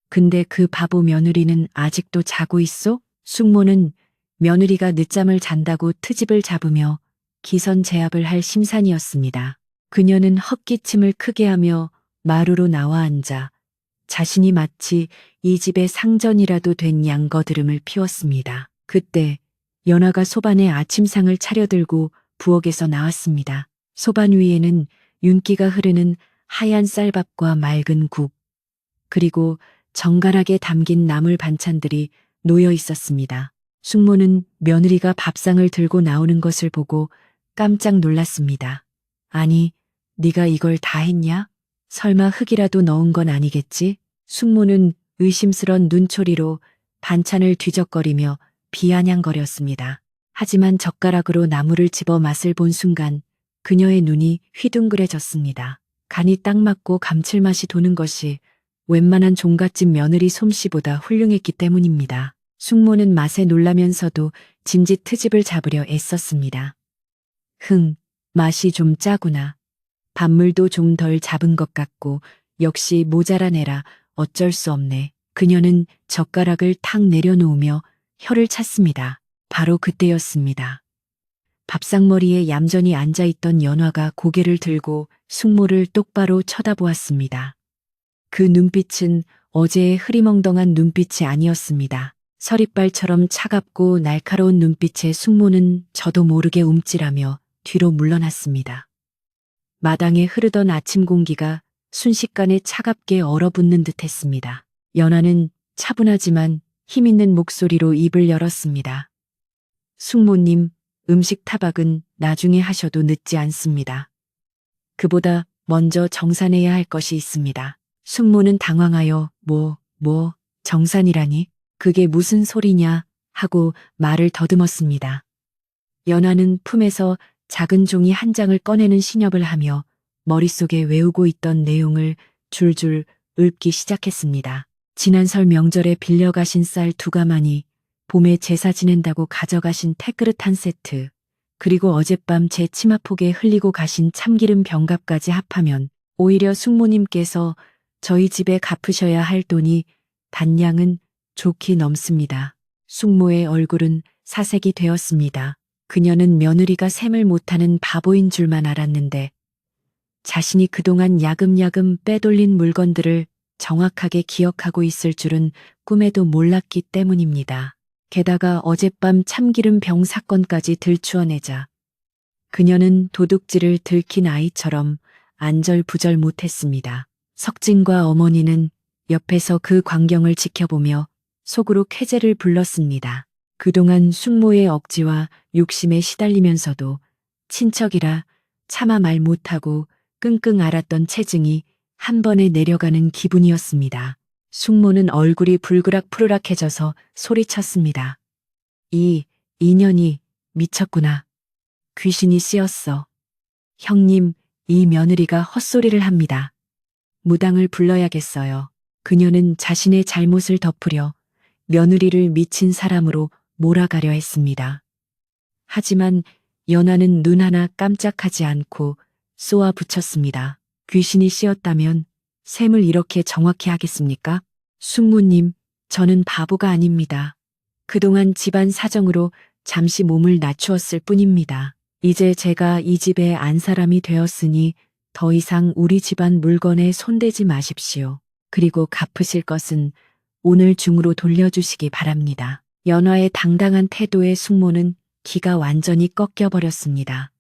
근데 그 바보 며느리는 아직도 자고 있소? 숙모는 며느리가 늦잠을 잔다고 트집을 잡으며 기선제압을 할 심산이었습니다. 그녀는 헛기침을 크게 하며 마루로 나와 앉아 자신이 마치 이 집의 상전이라도 된 양거드름을 피웠습니다. 그때 연화가 소반에 아침상을 차려들고 부엌에서 나왔습니다. 소반 위에는 윤기가 흐르는 하얀 쌀밥과 맑은 국, 그리고 정갈하게 담긴 나물 반찬들이 놓여 있었습니다. 숙모는 며느리가 밥상을 들고 나오는 것을 보고 깜짝 놀랐습니다. 아니, 네가 이걸 다 했냐? 설마 흙이라도 넣은 건 아니겠지? 숙모는 의심스런 눈초리로 반찬을 뒤적거리며 비아냥거렸습니다. 하지만 젓가락으로 나물을 집어 맛을 본 순간 그녀의 눈이 휘둥그레졌습니다. 간이 딱 맞고 감칠맛이 도는 것이 웬만한 종갓집 며느리 솜씨보다 훌륭했기 때문입니다. 숙모는 맛에 놀라면서도 짐짓 트집을 잡으려 애썼습니다. 맛이 좀 짜구나. 밥물도 좀 덜 잡은 것 같고 역시 모자란 애라 어쩔 수 없네. 그녀는 젓가락을 탁 내려놓으며 혀를 찼습니다. 바로 그때였습니다. 밥상머리에 얌전히 앉아있던 연화가 고개를 들고 숙모를 똑바로 쳐다보았습니다. 그 눈빛은 어제의 흐리멍덩한 눈빛이 아니었습니다. 서리발처럼 차갑고 날카로운 눈빛에 숙모는 저도 모르게 움찔하며 뒤로 물러났습니다. 마당에 흐르던 아침 공기가 순식간에 차갑게 얼어붙는 듯 했습니다. 연화는 차분하지만 힘있는 목소리로 입을 열었습니다. 숙모님, 음식 타박은 나중에 하셔도 늦지 않습니다. 그보다 먼저 정산해야 할 것이 있습니다. 숙모는 당황하여 정산이라니? 그게 무슨 소리냐? 하고 말을 더듬었습니다. 연화는 품에서 작은 종이 한 장을 꺼내는 신협을 하며 머릿속에 외우고 있던 내용을 줄줄 읊기 시작했습니다. 지난 설 명절에 빌려가신 쌀 2가마니, 봄에 제사 지낸다고 가져가신 태그릇 한 세트, 그리고 어젯밤 제 치마폭에 흘리고 가신 참기름 병갑까지 합하면 오히려 숙모님께서 저희 집에 갚으셔야 할 돈이 단량은 좋게 넘습니다. 숙모의 얼굴은 사색이 되었습니다. 그녀는 며느리가 셈을 못하는 바보인 줄만 알았는데 자신이 그동안 야금야금 빼돌린 물건들을 정확하게 기억하고 있을 줄은 꿈에도 몰랐기 때문입니다. 게다가 어젯밤 참기름 병 사건까지 들추어내자 그녀는 도둑질을 들킨 아이처럼 안절부절 못했습니다. 석진과 어머니는 옆에서 그 광경을 지켜보며 속으로 쾌재를 불렀습니다. 그동안 숙모의 억지와 욕심에 시달리면서도 친척이라 차마 말 못하고 끙끙 앓았던 체증이 한 번에 내려가는 기분이었습니다. 숙모는 얼굴이 불그락푸르락해져서 소리쳤습니다. 이 인연이 미쳤구나. 귀신이 씌었어. 형님, 이 며느리가 헛소리를 합니다. 무당을 불러야겠어요. 그녀는 자신의 잘못을 덮으려 며느리를 미친 사람으로 몰아가려 했습니다. 하지만 연화는 눈 하나 깜짝하지 않고 쏘아 붙였습니다. 귀신이 씌었다면 셈을 이렇게 정확히 하겠습니까? 숙모님, 저는 바보가 아닙니다. 그동안 집안 사정으로 잠시 몸을 낮추었을 뿐입니다. 이제 제가 이 집의 안사람이 되었으니 더 이상 우리 집안 물건에 손대지 마십시오. 그리고 갚으실 것은 오늘 중으로 돌려주시기 바랍니다. 연화의 당당한 태도에 숙모는 기가 완전히 꺾여버렸습니다.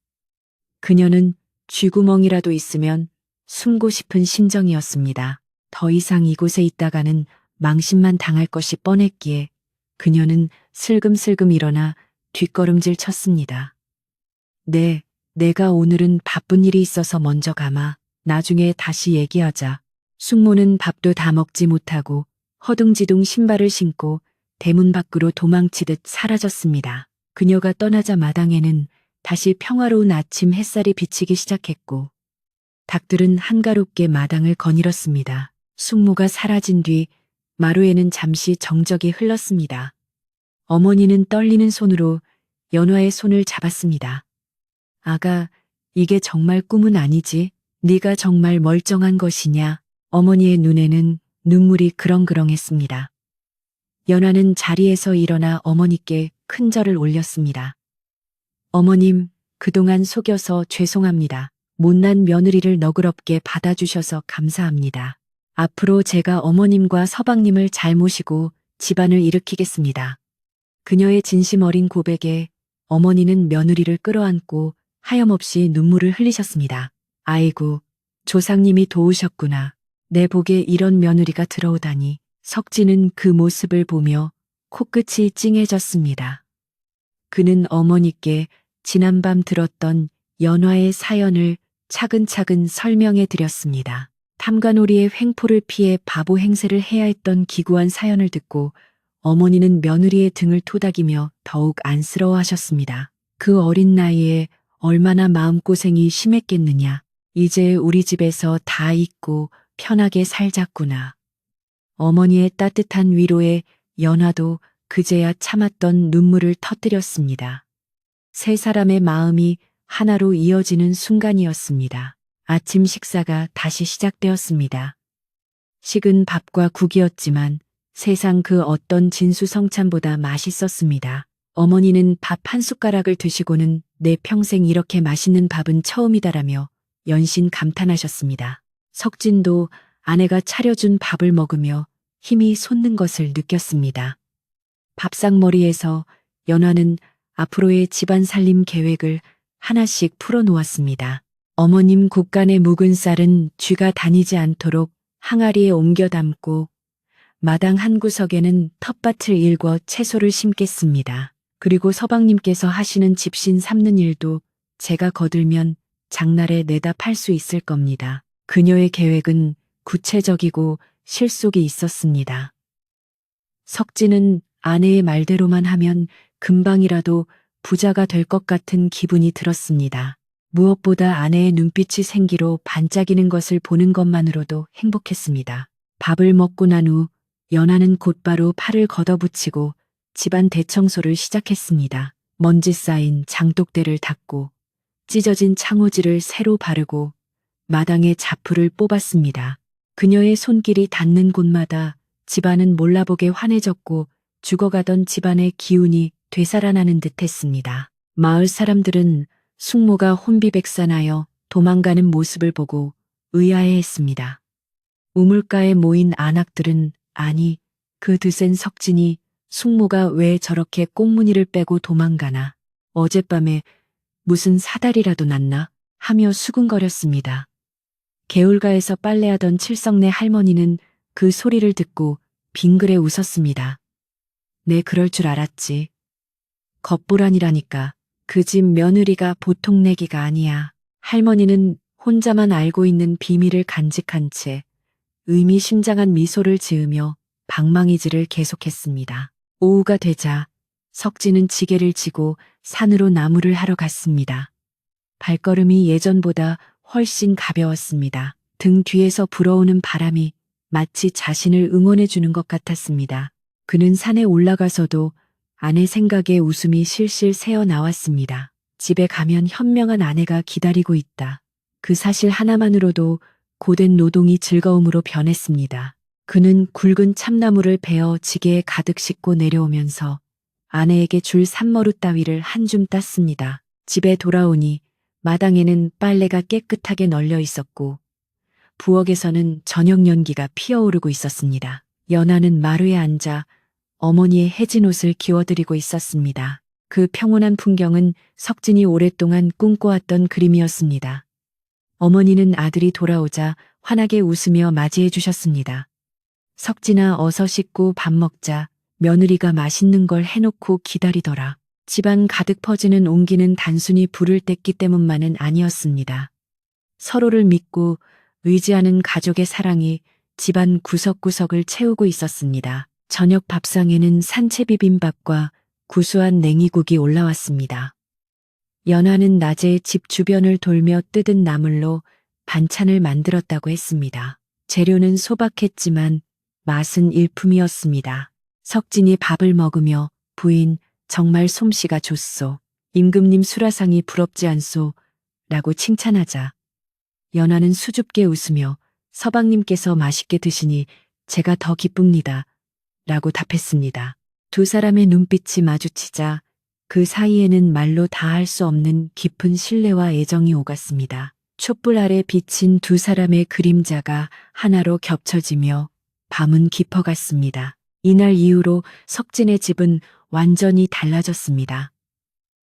그녀는 쥐구멍이라도 있으면 숨고 싶은 심정이었습니다. 더 이상 이곳에 있다가는 망신만 당할 것이 뻔했기에 그녀는 슬금슬금 일어나 뒷걸음질 쳤습니다. 네, 내가 오늘은 바쁜 일이 있어서 먼저 가마. 나중에 다시 얘기하자. 숙모는 밥도 다 먹지 못하고 허둥지둥 신발을 신고 대문 밖으로 도망치듯 사라졌습니다. 그녀가 떠나자 마당에는 다시 평화로운 아침 햇살이 비치기 시작했고 닭들은 한가롭게 마당을 거닐었습니다. 숙모가 사라진 뒤 마루에는 잠시 정적이 흘렀습니다. 어머니는 떨리는 손으로 연화의 손을 잡았습니다. 아가, 이게 정말 꿈은 아니지? 네가 정말 멀쩡한 것이냐? 어머니의 눈에는 눈물이 그렁그렁했습니다. 연화는 자리에서 일어나 어머니께 큰 절을 올렸습니다. 어머님, 그동안 속여서 죄송합니다. 못난 며느리를 너그럽게 받아주셔서 감사합니다. 앞으로 제가 어머님과 서방님을 잘 모시고 집안을 일으키겠습니다. 그녀의 진심 어린 고백에 어머니는 며느리를 끌어안고 하염없이 눈물을 흘리셨습니다. 아이고, 조상님이 도우셨구나. 내 복에 이런 며느리가 들어오다니. 석진은 그 모습을 보며 코끝이 찡해졌습니다. 그는 어머니께 지난밤 들었던 연화의 사연을 차근차근 설명해 드렸습니다. 탐관오리의 횡포를 피해 바보 행세를 해야 했던 기구한 사연을 듣고 어머니는 며느리의 등을 토닥이며 더욱 안쓰러워하셨습니다. 그 어린 나이에 얼마나 마음고생이 심했겠느냐. 이제 우리 집에서 다 잊고 편하게 살자꾸나. 어머니의 따뜻한 위로에 연화도 그제야 참았던 눈물을 터뜨렸습니다. 세 사람의 마음이 하나로 이어지는 순간이었습니다. 아침 식사가 다시 시작되었습니다. 식은 밥과 국이었지만 세상 그 어떤 진수성찬보다 맛있었습니다. 어머니는 밥 한 숟가락을 드시고는 내 평생 이렇게 맛있는 밥은 처음이다라며 연신 감탄하셨습니다. 석진도 아내가 차려준 밥을 먹으며 힘이 솟는 것을 느꼈습니다. 밥상머리에서 연화는 앞으로의 집안 살림 계획을 하나씩 풀어놓았습니다. 어머님 국간의 묵은 쌀은 쥐가 다니지 않도록 항아리에 옮겨 담고 마당 한 구석에는 텃밭을 일궈 채소를 심겠습니다. 그리고 서방님께서 하시는 집신 삶는 일도 제가 거들면 장날에 내다 팔 수 있을 겁니다. 그녀의 계획은 구체적이고 실속이 있었습니다. 석진은 아내의 말대로만 하면 금방이라도 부자가 될 것 같은 기분이 들었습니다. 무엇보다 아내의 눈빛이 생기로 반짝이는 것을 보는 것만으로도 행복했습니다. 밥을 먹고 난 후 연화는 곧바로 팔을 걷어붙이고 집안 대청소를 시작했습니다. 먼지 쌓인 장독대를 닦고 찢어진 창호지를 새로 바르고 마당에 자풀을 뽑았습니다. 그녀의 손길이 닿는 곳마다 집안은 몰라보게 환해졌고 죽어가던 집안의 기운이 되살아나는 듯했습니다. 마을 사람들은 숙모가 혼비백산하여 도망가는 모습을 보고 의아해했습니다. 우물가에 모인 안악들은 아니, 그 드센 석진이 숙모가 왜 저렇게 꽁무니를 빼고 도망가나, 어젯밤에 무슨 사달이라도 났나 하며 수군거렸습니다. 개울가에서 빨래하던 칠성네 할머니는 그 소리를 듣고 빙그레 웃었습니다. 내 그럴 줄 알았지. 겉보란이라니까. 그 집 며느리가 보통 내기가 아니야. 할머니는 혼자만 알고 있는 비밀을 간직한 채 의미심장한 미소를 지으며 방망이질을 계속했습니다. 오후가 되자 석진은 지게를 지고 산으로 나무를 하러 갔습니다. 발걸음이 예전보다 훨씬 가벼웠습니다. 등 뒤에서 불어오는 바람이 마치 자신을 응원해 주는 것 같았습니다. 그는 산에 올라가서도 아내 생각에 웃음이 실실 새어 나왔습니다. 집에 가면 현명한 아내가 기다리고 있다. 그 사실 하나만으로도 고된 노동이 즐거움으로 변했습니다. 그는 굵은 참나무를 베어 지게에 가득 싣고 내려오면서 아내에게 줄 산머루 따위를 한 줌 땄습니다. 집에 돌아오니 마당에는 빨래가 깨끗하게 널려 있었고 부엌에서는 저녁 연기가 피어오르고 있었습니다. 연하는 마루에 앉아 어머니의 해진 옷을 기워드리고 있었습니다. 그 평온한 풍경은 석진이 오랫동안 꿈꿔왔던 그림이었습니다. 어머니는 아들이 돌아오자 환하게 웃으며 맞이해 주셨습니다. 석진아, 어서 씻고 밥 먹자. 며느리가 맛있는 걸 해놓고 기다리더라. 집안 가득 퍼지는 온기는 단순히 불을 뗐기 때문만은 아니었습니다. 서로를 믿고 의지하는 가족의 사랑이 집안 구석구석을 채우고 있었습니다. 저녁 밥상에는 산채 비빔밥과 구수한 냉이국이 올라왔습니다. 연화는 낮에 집 주변을 돌며 뜯은 나물로 반찬을 만들었다고 했습니다. 재료는 소박했지만 맛은 일품이었습니다. 석진이 밥을 먹으며 부인, 정말 솜씨가 좋소. 임금님 수라상이 부럽지 않소. 라고 칭찬하자 연화는 수줍게 웃으며 서방님께서 맛있게 드시니 제가 더 기쁩니다. 라고 답했습니다. 두 사람의 눈빛이 마주치자 그 사이에는 말로 다 할 수 없는 깊은 신뢰와 애정이 오갔습니다. 촛불 아래 비친 두 사람의 그림자가 하나로 겹쳐지며 밤은 깊어갔습니다. 이날 이후로 석진의 집은 완전히 달라졌습니다.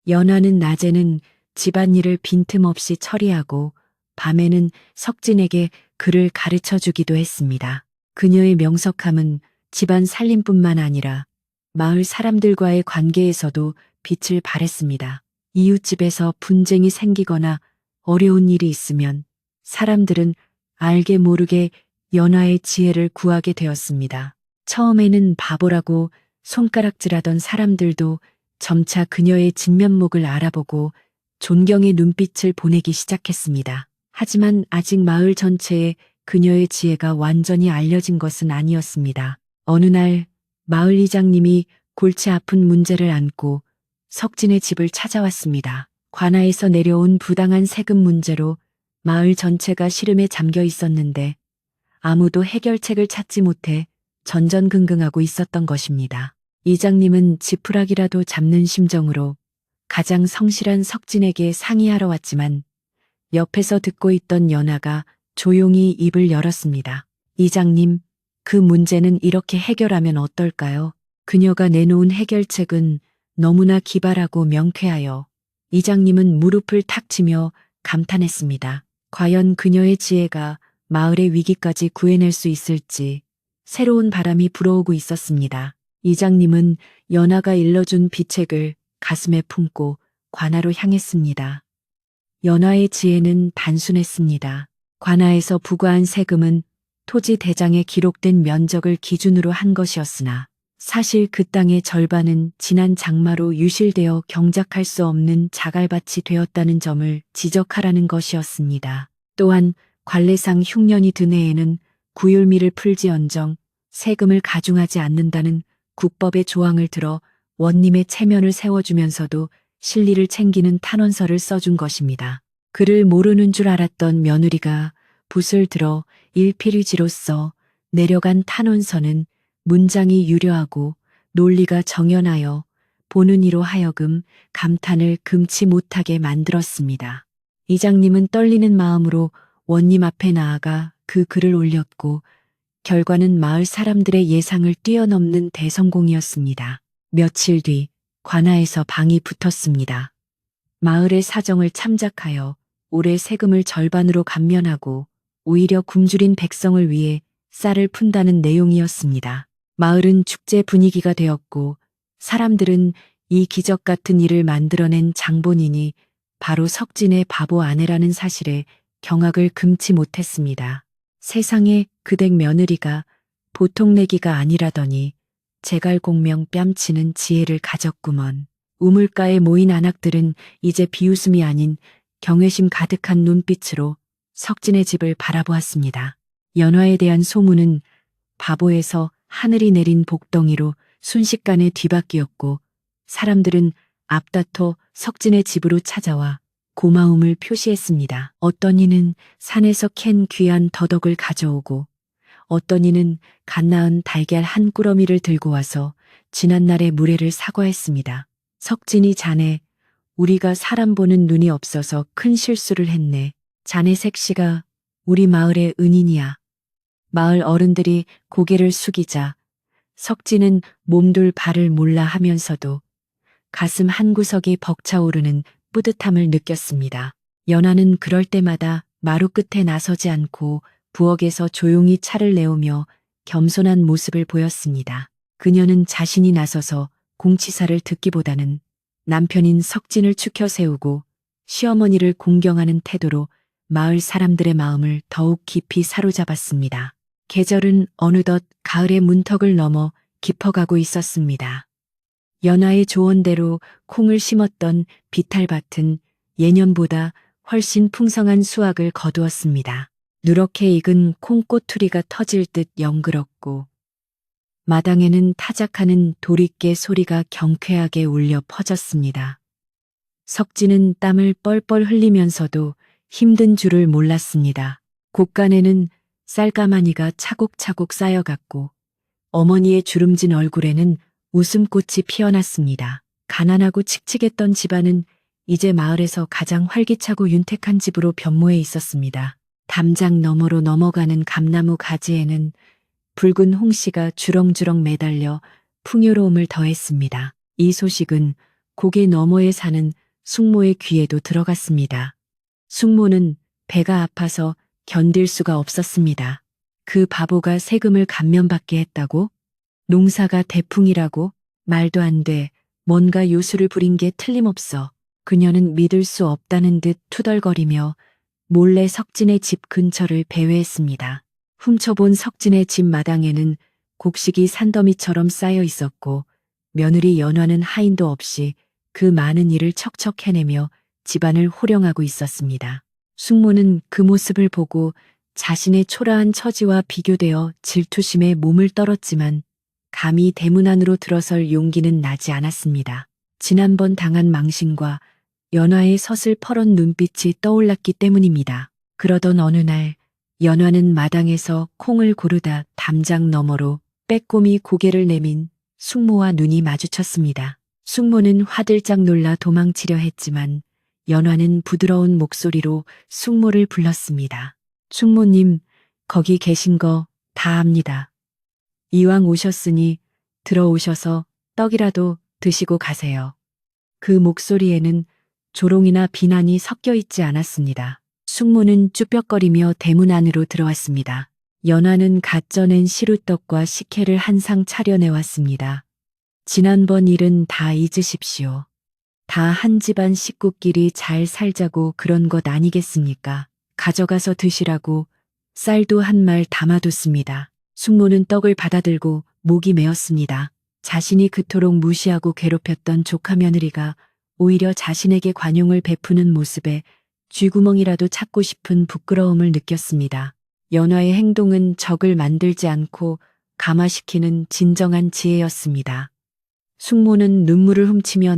연하는 낮에는 집안일을 빈틈없이 처리하고 밤에는 석진에게 글을 가르쳐 주기도 했습니다. 그녀의 명석함은 집안 살림뿐만 아니라 마을 사람들과의 관계에서도 빛을 발했습니다. 이웃집에서 분쟁이 생기거나 어려운 일이 있으면 사람들은 알게 모르게 연하의 지혜를 구하게 되었습니다. 처음에는 바보라고 손가락질하던 사람들도 점차 그녀의 진면목을 알아보고 존경의 눈빛을 보내기 시작했습니다. 하지만 아직 마을 전체에 그녀의 지혜가 완전히 알려진 것은 아니었습니다. 어느 날 마을 이장님이 골치 아픈 문제를 안고 석진의 집을 찾아왔습니다. 관아에서 내려온 부당한 세금 문제로 마을 전체가 시름에 잠겨 있었는데 아무도 해결책을 찾지 못해 전전긍긍하고 있었던 것입니다. 이장님은 지푸라기라도 잡는 심정으로 가장 성실한 석진에게 상의하러 왔지만 옆에서 듣고 있던 연하가 조용히 입을 열었습니다. 이장님, 그 문제는 이렇게 해결하면 어떨까요? 그녀가 내놓은 해결책은 너무나 기발하고 명쾌하여 이장님은 무릎을 탁 치며 감탄했습니다. 과연 그녀의 지혜가 마을의 위기까지 구해낼 수 있을지 새로운 바람이 불어오고 있었습니다. 이장님은 연하가 일러준 비책을 가슴에 품고 관아로 향했습니다. 연하의 지혜는 단순했습니다. 관아에서 부과한 세금은 토지 대장에 기록된 면적을 기준으로 한 것이었으나 사실 그 땅의 절반은 지난 장마로 유실되어 경작할 수 없는 자갈밭이 되었다는 점을 지적하라는 것이었습니다. 또한 관례상 흉년이 든 해에는 구휼미를 풀지언정 세금을 가중하지 않는다는 국법의 조항을 들어 원님의 체면을 세워주면서도 실리를 챙기는 탄원서를 써준 것입니다. 그를 모르는 줄 알았던 며느리가 붓을 들어 일필휘지로써 내려간 탄원서는 문장이 유려하고 논리가 정연하여 보는 이로 하여금 감탄을 금치 못하게 만들었습니다. 이장님은 떨리는 마음으로 원님 앞에 나아가 그 글을 올렸고 결과는 마을 사람들의 예상을 뛰어넘는 대성공이었습니다. 며칠 뒤 관아에서 방이 붙었습니다. 마을의 사정을 참작하여 올해 세금을 절반으로 감면하고 오히려 굶주린 백성을 위해 쌀을 푼다는 내용이었습니다. 마을은 축제 분위기가 되었고 사람들은 이 기적 같은 일을 만들어낸 장본인이 바로 석진의 바보 아내라는 사실에 경악을 금치 못했습니다. 세상에 그댁 며느리가 보통 내기가 아니라더니 제갈공명 뺨치는 지혜를 가졌구먼. 우물가에 모인 안악들은 이제 비웃음이 아닌 경외심 가득한 눈빛으로 석진의 집을 바라보았습니다. 연화에 대한 소문은 바보에서 하늘이 내린 복덩이로 순식간에 뒤바뀌었고 사람들은 앞다퉈 석진의 집으로 찾아와 고마움을 표시했습니다. 어떤 이는 산에서 캔 귀한 더덕을 가져오고 어떤 이는 갓 낳은 달걀 한 꾸러미를 들고 와서 지난날의 무례를 사과했습니다. 석진이 자네, 우리가 사람 보는 눈이 없어서 큰 실수를 했네. 자네 색시가 우리 마을의 은인이야. 마을 어른들이 고개를 숙이자 석진은 몸둘 바를 몰라 하면서도 가슴 한구석이 벅차오르는 뿌듯함을 느꼈습니다. 연하는 그럴 때마다 마루 끝에 나서지 않고 부엌에서 조용히 차를 내오며 겸손한 모습을 보였습니다. 그녀는 자신이 나서서 공치사를 듣기보다는 남편인 석진을 추켜 세우고 시어머니를 공경하는 태도로 마을 사람들의 마음을 더욱 깊이 사로잡았습니다. 계절은 어느덧 가을의 문턱을 넘어 깊어가고 있었습니다. 연하의 조언대로 콩을 심었던 비탈밭은 예년보다 훨씬 풍성한 수확을 거두었습니다. 누렇게 익은 콩꼬투리가 터질 듯 영그럽고 마당에는 타작하는 도리깨 소리가 경쾌하게 울려 퍼졌습니다. 석진은 땀을 뻘뻘 흘리면서도 힘든 줄을 몰랐습니다. 곳간에는 쌀가마니가 차곡차곡 쌓여갔고 어머니의 주름진 얼굴에는 웃음꽃이 피어났습니다. 가난하고 칙칙했던 집안은 이제 마을에서 가장 활기차고 윤택한 집으로 변모해 있었습니다. 담장 너머로 넘어가는 감나무 가지에는 붉은 홍씨가 주렁주렁 매달려 풍요로움을 더했습니다. 이 소식은 고개 너머에 사는 숙모의 귀에도 들어갔습니다. 숙모는 배가 아파서 견딜 수가 없었습니다. 그 바보가 세금을 감면받게 했다고? 농사가 대풍이라고? 말도 안 돼. 뭔가 요술을 부린 게 틀림없어. 그녀는 믿을 수 없다는 듯 투덜거리며 몰래 석진의 집 근처를 배회했습니다. 훔쳐본 석진의 집 마당에는 곡식이 산더미처럼 쌓여 있었고 며느리 연화는 하인도 없이 그 많은 일을 척척 해내며 집안을 호령하고 있었습니다. 숙모는 그 모습을 보고 자신의 초라한 처지와 비교되어 질투심에 몸을 떨었지만 감히 대문 안으로 들어설 용기는 나지 않았습니다. 지난번 당한 망신과 연화의 서슬퍼런 눈빛이 떠올랐기 때문입니다. 그러던 어느 날 연화는 마당에서 콩을 고르다 담장 너머로 빼꼼히 고개를 내민 숙모와 눈이 마주쳤습니다. 숙모는 화들짝 놀라 도망치려 했지만 연화는 부드러운 목소리로 숙모를 불렀습니다. 숙모님, 거기 계신 거 다 압니다. 이왕 오셨으니 들어오셔서 떡이라도 드시고 가세요. 그 목소리에는 조롱이나 비난이 섞여 있지 않았습니다. 숙모는 쭈뼛거리며 대문 안으로 들어왔습니다. 연화는 갓 쪄낸 시루떡과 식혜를 한 상 차려내왔습니다. 지난번 일은 다 잊으십시오. 다 한 집안 식구끼리 잘 살자고 그런 것 아니겠습니까? 가져가서 드시라고 쌀도 한 말 담아뒀습니다. 숙모는 떡을 받아들고 목이 메었습니다. 자신이 그토록 무시하고 괴롭혔던 조카 며느리가 오히려 자신에게 관용을 베푸는 모습에 쥐구멍이라도 찾고 싶은 부끄러움을 느꼈습니다. 연화의 행동은 적을 만들지 않고 감화시키는 진정한 지혜였습니다. 숙모는 눈물을 훔치며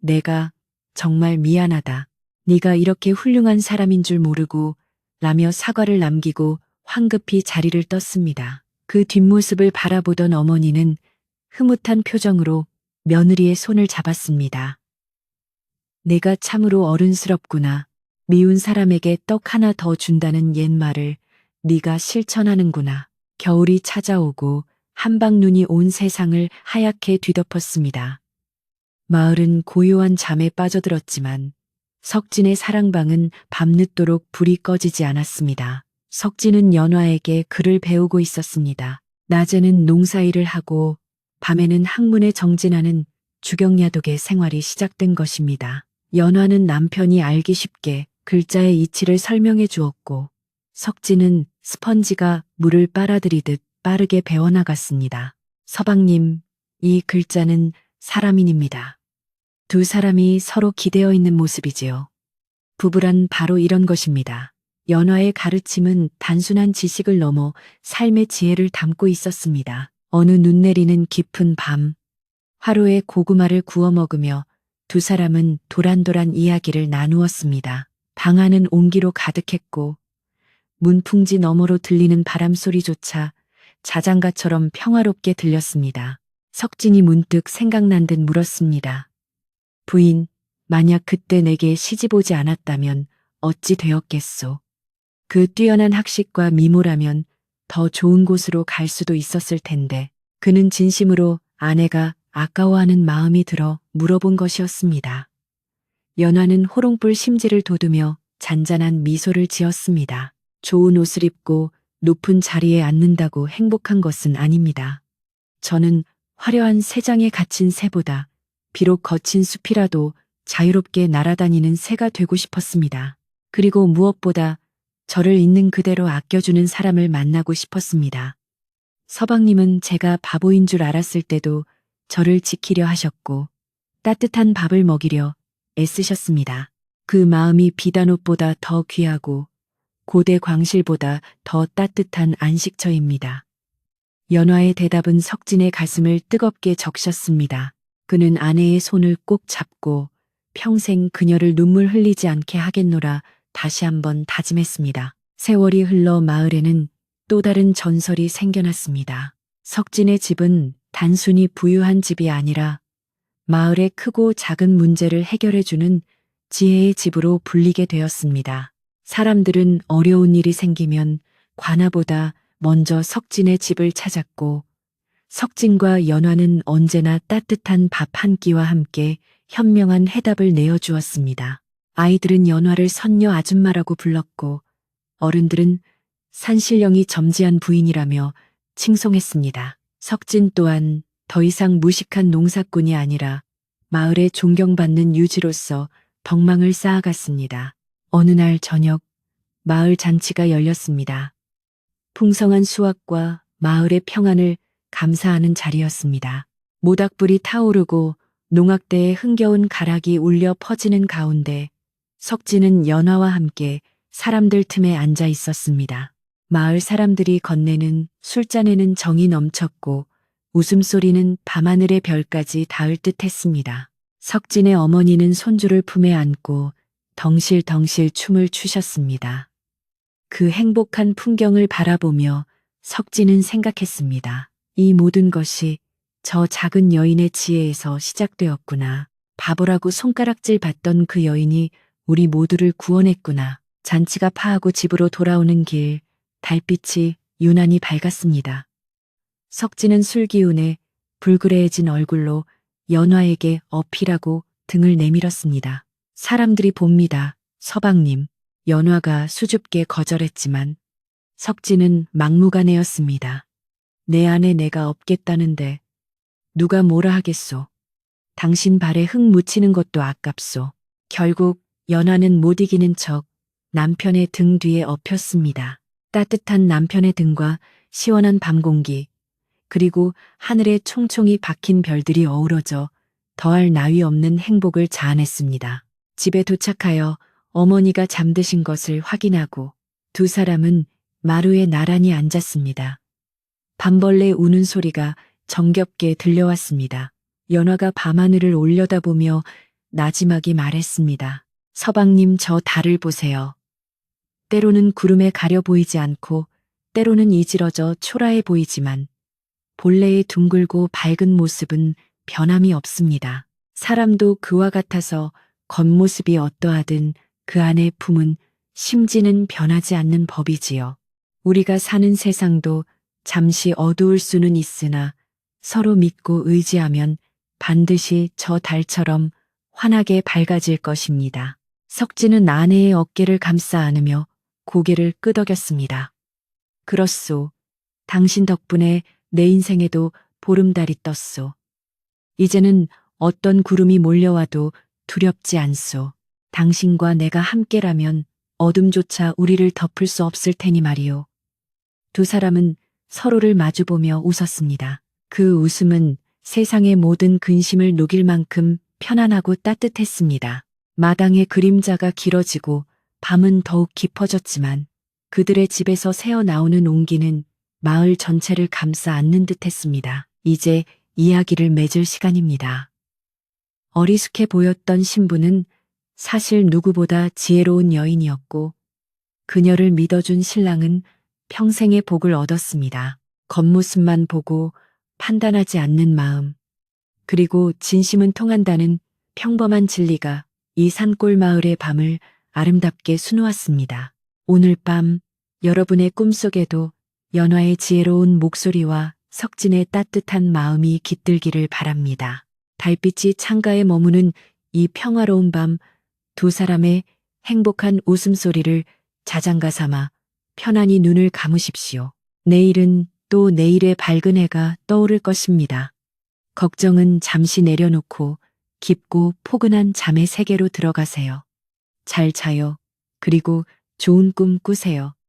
내가 정말 미안하다. 네가 이렇게 훌륭한 사람인 줄 모르고 라며 사과를 남기고 황급히 자리를 떴습니다. 그 뒷모습을 바라보던 어머니는 흐뭇한 표정으로 며느리의 손을 잡았습니다. 내가 참으로 어른스럽구나. 미운 사람에게 떡 하나 더 준다는 옛말을 네가 실천하는구나. 겨울이 찾아오고 한방눈이 온 세상을 하얗게 뒤덮었습니다. 마을은 고요한 잠에 빠져들었지만 석진의 사랑방은 밤늦도록 불이 꺼지지 않았습니다. 석진은 연화에게 글을 배우고 있었습니다. 낮에는 농사일을 하고 밤에는 학문에 정진하는 주경야독의 생활이 시작된 것입니다. 연화는 남편이 알기 쉽게 글자의 이치를 설명해 주었고 석진은 스펀지가 물을 빨아들이듯 빠르게 배워나갔습니다. 서방님, 이 글자는 사람인입니다. 두 사람이 서로 기대어 있는 모습이지요. 부부란 바로 이런 것입니다. 연화의 가르침은 단순한 지식을 넘어 삶의 지혜를 담고 있었습니다. 어느 눈 내리는 깊은 밤, 화로에 고구마를 구워 먹으며 두 사람은 도란도란 이야기를 나누었습니다. 방 안은 온기로 가득했고 문풍지 너머로 들리는 바람 소리조차 자장가처럼 평화롭게 들렸습니다. 석진이 문득 생각난 듯 물었습니다. 부인, 만약 그때 내게 시집 오지 않았다면 어찌 되었겠소? 그 뛰어난 학식과 미모라면 더 좋은 곳으로 갈 수도 있었을 텐데. 그는 진심으로 아내가 아까워하는 마음이 들어 물어본 것이었습니다. 연화는 호롱불 심지를 돋우며 잔잔한 미소를 지었습니다. 좋은 옷을 입고 높은 자리에 앉는다고 행복한 것은 아닙니다. 저는 화려한 새장에 갇힌 새보다 비록 거친 숲이라도 자유롭게 날아다니는 새가 되고 싶었습니다. 그리고 무엇보다 저를 있는 그대로 아껴주는 사람을 만나고 싶었습니다. 서방님은 제가 바보인 줄 알았을 때도 저를 지키려 하셨고 따뜻한 밥을 먹이려 애쓰셨습니다. 그 마음이 비단옷보다 더 귀하고 고대 광실보다 더 따뜻한 안식처입니다. 연화의 대답은 석진의 가슴을 뜨겁게 적셨습니다. 그는 아내의 손을 꼭 잡고 평생 그녀를 눈물 흘리지 않게 하겠노라 다시 한번 다짐했습니다. 세월이 흘러 마을에는 또 다른 전설이 생겨났습니다. 석진의 집은 단순히 부유한 집이 아니라 마을의 크고 작은 문제를 해결해주는 지혜의 집으로 불리게 되었습니다. 사람들은 어려운 일이 생기면 관아보다 먼저 석진의 집을 찾았고 석진과 연화는 언제나 따뜻한 밥 한 끼와 함께 현명한 해답을 내어주었습니다. 아이들은 연화를 선녀 아줌마라고 불렀고 어른들은 산신령이 점지한 부인이라며 칭송했습니다. 석진 또한 더 이상 무식한 농사꾼이 아니라 마을에 존경받는 유지로서 덕망을 쌓아갔습니다. 어느 날 저녁 마을 잔치가 열렸습니다. 풍성한 수확과 마을의 평안을 감사하는 자리였습니다. 모닥불이 타오르고 농악대의 흥겨운 가락이 울려 퍼지는 가운데 석진은 연화와 함께 사람들 틈에 앉아 있었습니다. 마을 사람들이 건네는 술잔에는 정이 넘쳤고 웃음소리는 밤하늘의 별까지 닿을 듯 했습니다. 석진의 어머니는 손주를 품에 안고 덩실덩실 춤을 추셨습니다. 그 행복한 풍경을 바라보며 석진은 생각했습니다. 이 모든 것이 저 작은 여인의 지혜에서 시작되었구나. 바보라고 손가락질 받던 그 여인이 우리 모두를 구원했구나. 잔치가 파하고 집으로 돌아오는 길, 달빛이 유난히 밝았습니다. 석진은 술 기운에 불그레해진 얼굴로 연화에게 어필하고 등을 내밀었습니다. 사람들이 봅니다. 서방님. 연화가 수줍게 거절했지만 석진은 막무가내였습니다. 내 안에 내가 없겠다는데 누가 뭐라 하겠소. 당신 발에 흙 묻히는 것도 아깝소. 결국 연화는 못 이기는 척 남편의 등 뒤에 엎였습니다. 따뜻한 남편의 등과 시원한 밤 공기, 그리고 하늘에 총총히 박힌 별들이 어우러져 더할 나위 없는 행복을 자아냈습니다. 집에 도착하여 어머니가 잠드신 것을 확인하고 두 사람은 마루에 나란히 앉았습니다. 밤벌레 우는 소리가 정겹게 들려왔습니다. 연화가 밤하늘을 올려다보며 나지막이 말했습니다. 서방님, 저 달을 보세요. 때로는 구름에 가려 보이지 않고 때로는 이질어져 초라해 보이지만 본래의 둥글고 밝은 모습은 변함이 없습니다. 사람도 그와 같아서 겉모습이 어떠하든 그 안의 품은 심지는 변하지 않는 법이지요. 우리가 사는 세상도 잠시 어두울 수는 있으나 서로 믿고 의지하면 반드시 저 달처럼 환하게 밝아질 것입니다. 석진은 아내의 어깨를 감싸 안으며 고개를 끄덕였습니다. 그렇소. 당신 덕분에 내 인생에도 보름달이 떴소. 이제는 어떤 구름이 몰려와도 두렵지 않소. 당신과 내가 함께라면 어둠조차 우리를 덮을 수 없을 테니 말이오. 두 사람은 서로를 마주보며 웃었습니다. 그 웃음은 세상의 모든 근심을 녹일 만큼 편안하고 따뜻했습니다. 마당의 그림자가 길어지고 밤은 더욱 깊어졌지만 그들의 집에서 새어나오는 온기는 마을 전체를 감싸 안는 듯 했습니다. 이제 이야기를 맺을 시간입니다. 어리숙해 보였던 신부는 사실 누구보다 지혜로운 여인이었고 그녀를 믿어준 신랑은 평생의 복을 얻었습니다. 겉모습만 보고 판단하지 않는 마음, 그리고 진심은 통한다는 평범한 진리가 이 산골 마을의 밤을 아름답게 수놓았습니다. 오늘 밤 여러분의 꿈속에도 연화의 지혜로운 목소리와 석진의 따뜻한 마음이 깃들기를 바랍니다. 달빛이 창가에 머무는 이 평화로운 밤, 두 사람의 행복한 웃음소리를 자장가 삼아 편안히 눈을 감으십시오. 내일은 또 내일의 밝은 해가 떠오를 것입니다. 걱정은 잠시 내려놓고 깊고 포근한 잠의 세계로 들어가세요. 잘 자요. 그리고 좋은 꿈 꾸세요.